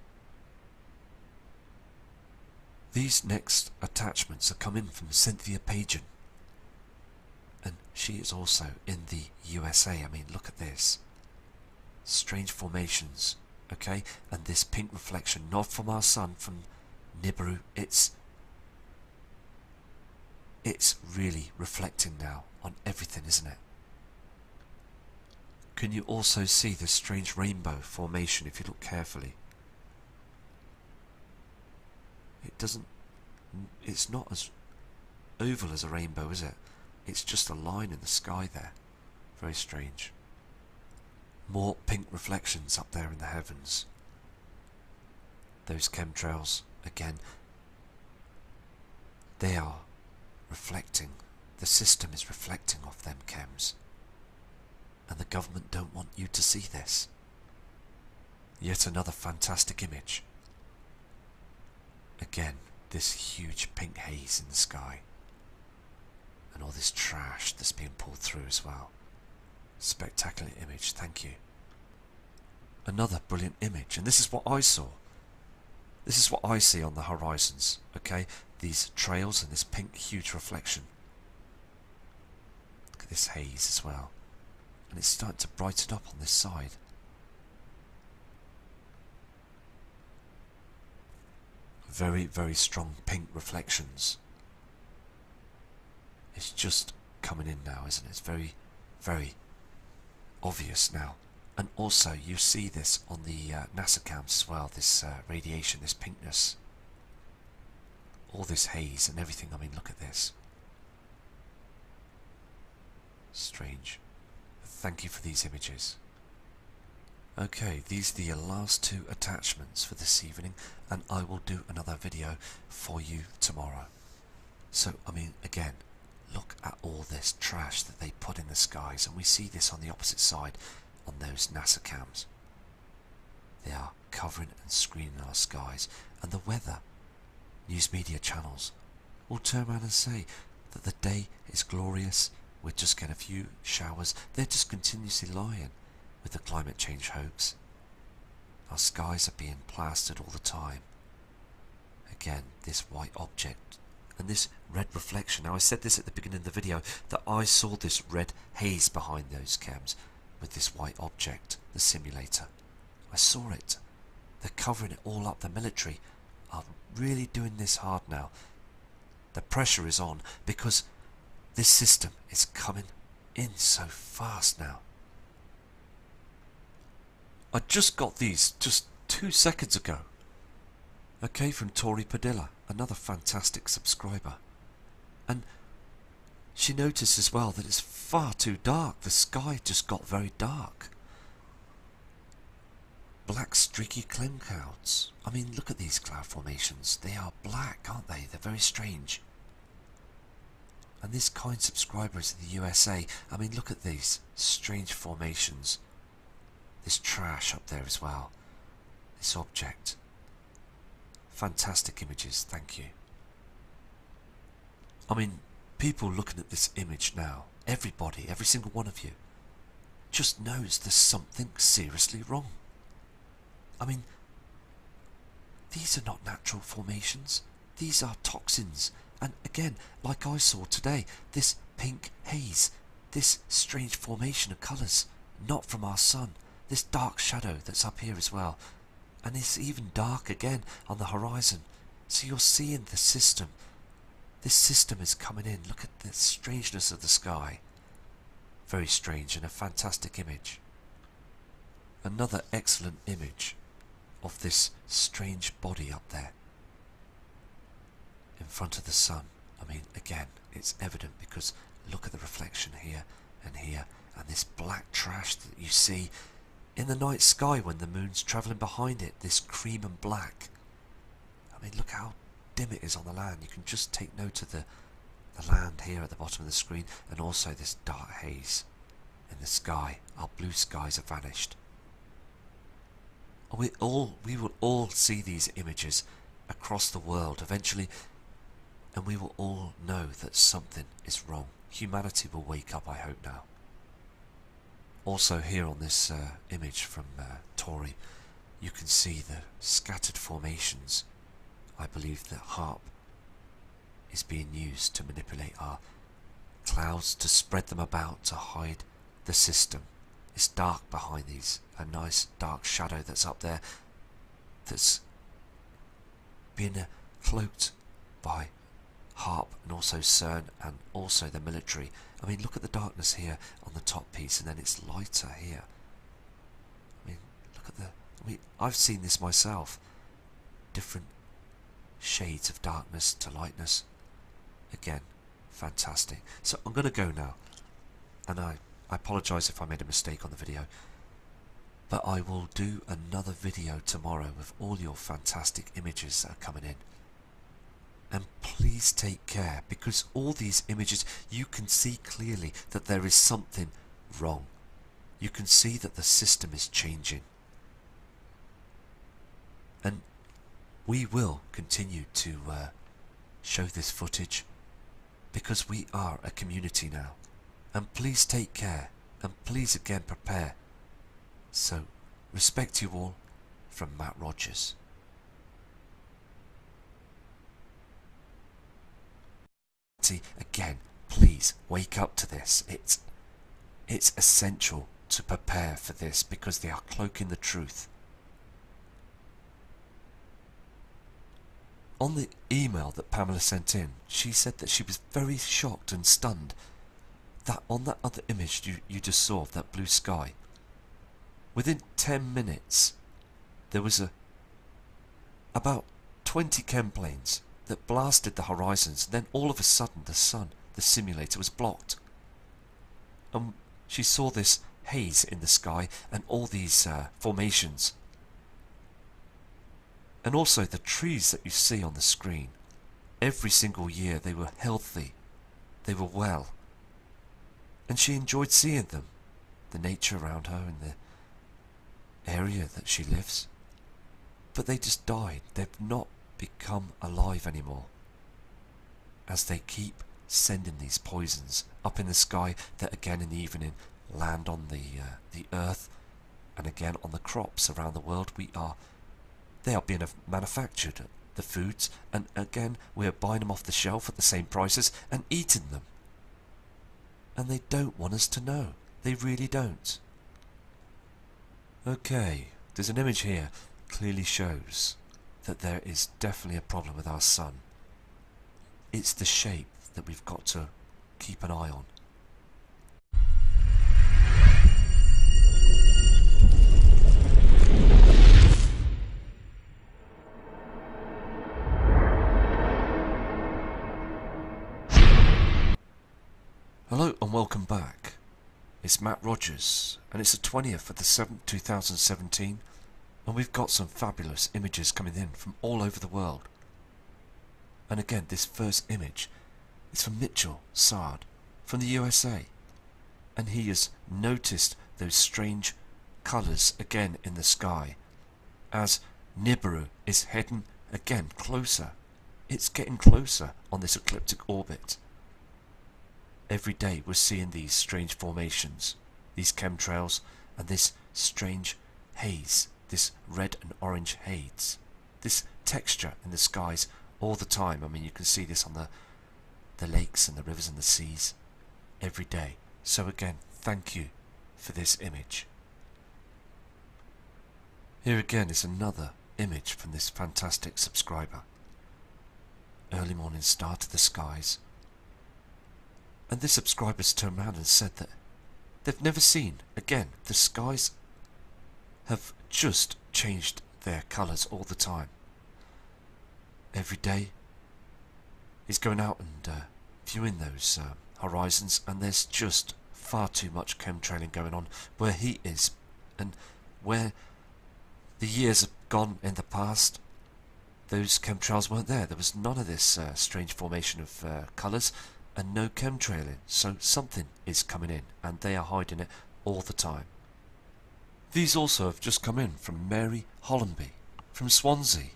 These next attachments are coming from Cynthia Pagan, and she is also in the USA. I mean, look at this. Strange formations, okay? And this pink reflection, not from our sun, from Nibiru. It's really reflecting now on everything, isn't it? Can you also see this strange rainbow formation if you look carefully? It's not as oval as a rainbow, is it? It's just a line in the sky there. Very strange. More pink reflections up there in the heavens. those chemtrails, again, they are reflecting, the system is reflecting off them chems. And the government don't want you to see this. Yet another fantastic image. Again, this huge pink haze in the sky. And all this trash that's being pulled through as well. Spectacular image, thank you. Another brilliant image, and this is what I saw. This is what I see on the horizons, okay? These trails and this pink huge reflection. Look at this haze as well. And it's starting to brighten up on this side. Very, very strong pink reflections. It's just coming in now, isn't it? It's very, very obvious now. And also you see this on the NASA cams as well, this radiation, this pinkness. All this haze and everything. I mean, look at this. Strange. Thank you for these images. Okay, these are the last two attachments for this evening, and I will do another video for you tomorrow. So, I mean, again, look at all this trash that they put in the skies, and we see this on the opposite side on those NASA cams. They are covering and screening our skies, and the weather, news media channels, will turn around and say that the day is glorious, we're just getting a few showers. They're just continuously lying with the climate change hoax. Our skies are being plastered all the time. Again, this white object and this red reflection. Now, I said this at the beginning of the video, that I saw this red haze behind those chems with this white object, the simulator. I saw it. They're covering it all up. The military are really doing this hard now. The pressure is on because this system is coming in so fast now. I just got these just 2 seconds ago. Okay, from Tori Padilla, another fantastic subscriber. And she noticed as well that it's far too dark. The sky just got very dark. Black streaky cloud clouds. I mean, look at these cloud formations. They are black, aren't they? They're very strange. And this kind subscriber is in the USA. I mean, look at these strange formations. This trash up there as well. This object. Fantastic images, thank you. I mean, people looking at this image now, everybody, every single one of you, just knows there's something seriously wrong. I mean, these are not natural formations. These are toxins. And again, like I saw today, this pink haze, this strange formation of colours, not from our sun, this dark shadow that's up here as well, and it's even dark again on the horizon. So you're seeing the system. This system is coming in. Look at the strangeness of the sky. Very strange and a fantastic image. Another excellent image of this strange body up there in front of the sun. I mean, again, it's evident because look at the reflection here, and this black trash that you see in the night sky when the moon's travelling behind it, this cream and black. I mean, look how dim it is on the land. You can just take note of the land here at the bottom of the screen, and also this dark haze in the sky. Our blue skies have vanished. We will all see these images across the world eventually, and we will all know that something is wrong. Humanity will wake up, I hope, now. Also here on this image from Tori, you can see the scattered formations. I believe that HARP is being used to manipulate our clouds, to spread them about, to hide the system. It's dark behind these, a nice dark shadow that's up there that's being cloaked by HARP and also CERN and also the military. I mean, look at the darkness here on the top piece, and then it's lighter here. I mean, look at I've seen this myself. Different shades of darkness to lightness. Again, fantastic. So I'm going to go now, and I apologise if I made a mistake on the video. But I will do another video tomorrow with all your fantastic images that are coming in. And please take care, because all these images, you can see clearly that there is something wrong. You can see that the system is changing. And we will continue to show this footage, because we are a community now. And please take care, and please again prepare. So, respect you all, from Matt Rogers. Again, please wake up to this. It's essential to prepare for this, because they are cloaking the truth. On the email that Pamela sent in, she said that she was very shocked and stunned that on that other image you just saw of that blue sky, within 10 minutes there was about 20 chem planes that blasted the horizons, and then all of a sudden the sun, the simulator, was blocked. And she saw this haze in the sky and all these formations. And also the trees that you see on the screen. Every single year they were healthy, they were well. And she enjoyed seeing them, the nature around her in the area that she lives. But they just died. They've not become alive anymore, as they keep sending these poisons up in the sky that again in the evening land on the earth, and again on the crops around the world. They are being manufactured, the foods, and again we are buying them off the shelf at the same prices and eating them. And they don't want us to know. They really don't. Okay, there's an image here clearly shows that there is definitely a problem with our sun. It's the shape that we've got to keep an eye on. Hello and welcome back. It's Matt Rogers, and it's the 20th of the 7th, 2017, and we've got some fabulous images coming in from all over the world. And again, this first image is from Mitchell Sard from the USA, and he has noticed those strange colours again in the sky as Nibiru is heading again closer. It's getting closer on this ecliptic orbit. Every day we're seeing these strange formations, these chemtrails, and this strange haze, this red and orange haze, this texture in the skies all the time. I mean, you can see this on the lakes and the rivers and the seas every day. So again, thank you for this image. Here again is another image from this fantastic subscriber. Early morning star to the skies. And this subscriber's turned around and said that they've never seen, again, the skies have just changed their colours all the time. Every day he's going out and viewing those horizons, and there's just far too much chemtrailing going on where he is, and where the years have gone in the past, those chemtrails weren't there. There was none of this strange formation of colours and no chemtrailing, so something is coming in and they are hiding it all the time. These also have just come in from Mary Hollenby from Swansea,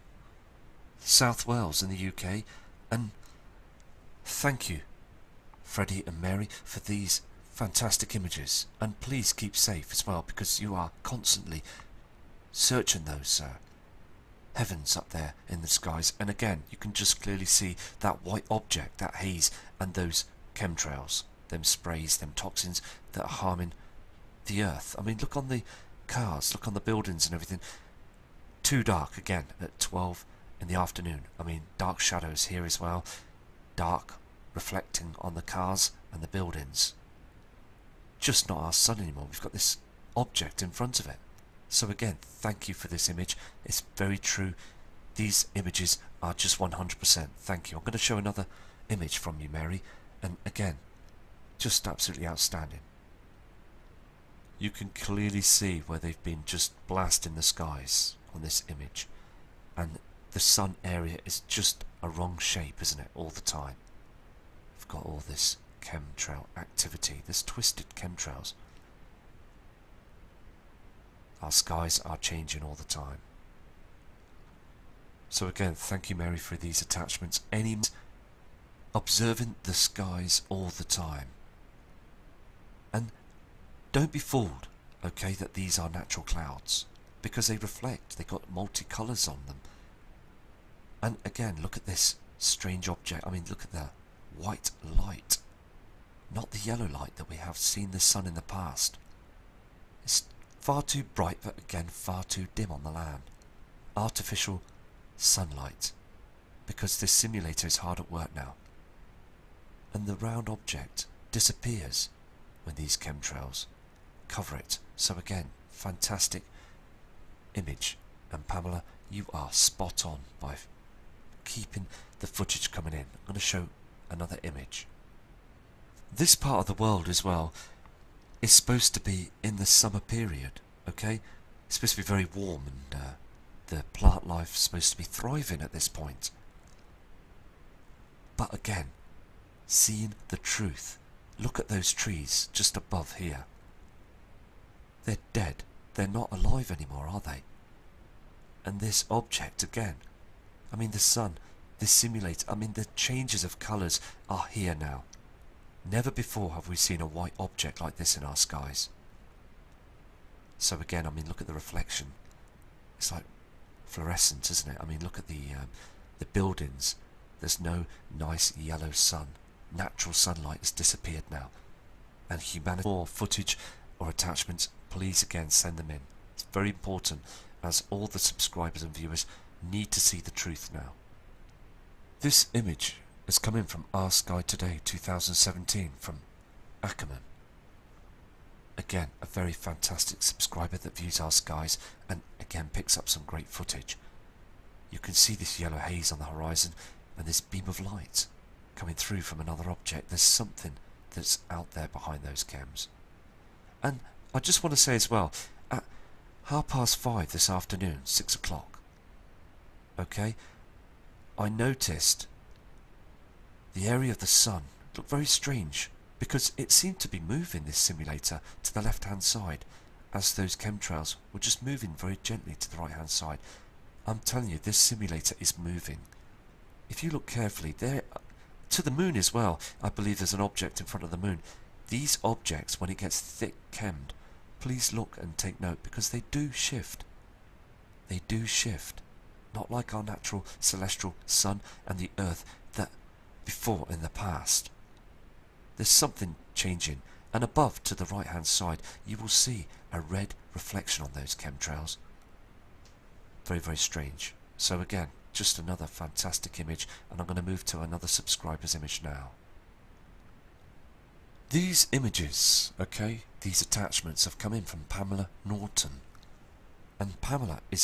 South Wales in the UK, and thank you Freddie and Mary for these fantastic images, and please keep safe as well, because you are constantly searching those heavens up there in the skies, and again you can just clearly see that white object, that haze, and those chemtrails, them sprays, them toxins that are harming the earth. I mean, look on the cars, look on the buildings and everything. Too dark again at 12 in the afternoon. I mean, dark shadows here as well, dark reflecting on the cars and the buildings. Just not our sun anymore. We've got this object in front of it. So again, thank you for this image. It's very true. These images are just 100%. Thank you. I'm going to show another image from you, Mary, and again, just absolutely outstanding. you can clearly see where they've been just blasting the skies on this image, and the sun area is just a wrong shape, isn't it, all the time. We've got all this chemtrail activity, this twisted chemtrails. Our skies are changing all the time. So again, thank you, Mary, for these attachments. Observing the skies all the time. And don't be fooled, okay, that these are natural clouds, because they reflect, they've got multicolours on them. And again, look at this strange object. I mean, look at the white light, not the yellow light that we have seen the sun in the past. It's far too bright, but again, far too dim on the land. Artificial sunlight, because this simulator is hard at work now. And the round object disappears when these chemtrails cover it. So again, fantastic image. And Pamela, you are spot on by keeping the footage coming in. I'm going to show another image. This part of the world as well is supposed to be in the summer period, okay? It's supposed to be very warm, and the plant life is supposed to be thriving at this point. But again, seeing the truth. Look at those trees just above here. They're dead. They're not alive anymore, are they? And this object again. I mean, the sun, this simulator, I mean, the changes of colours are here now. Never before have we seen a white object like this in our skies. So again, I mean, look at the reflection. It's like fluorescent, isn't it? I mean, look at the buildings. There's no nice yellow sun. Natural sunlight has disappeared now. And humanity, more footage or attachments, please again send them in. It's very important, as all the subscribers and viewers need to see the truth now. This image has come in from Our Sky Today 2017 from Ackerman. Again, a very fantastic subscriber that views our skies and again picks up some great footage. You can see this yellow haze on the horizon and this beam of light coming through from another object. There's something that's out there behind those chems. And I just want to say as well, at 5:30 this afternoon, 6 o'clock, okay, I noticed the area of the sun looked very strange, because it seemed to be moving, this simulator, to the left hand side, as those chemtrails were just moving very gently to the right hand side. I'm telling you, this simulator is moving. If you look carefully, there, to the moon as well, I believe there's an object in front of the moon. These objects, when it gets thick chemmed, please look and take note, because they do shift. They do shift. Not like our natural celestial sun and the earth that before in the past. There's something changing, and above to the right hand side you will see a red reflection on those chemtrails. Very, very strange. So again, just another fantastic image, and I'm going to move to another subscriber's image now. These images, okay, these attachments have come in from Pamela Norton. And Pamela is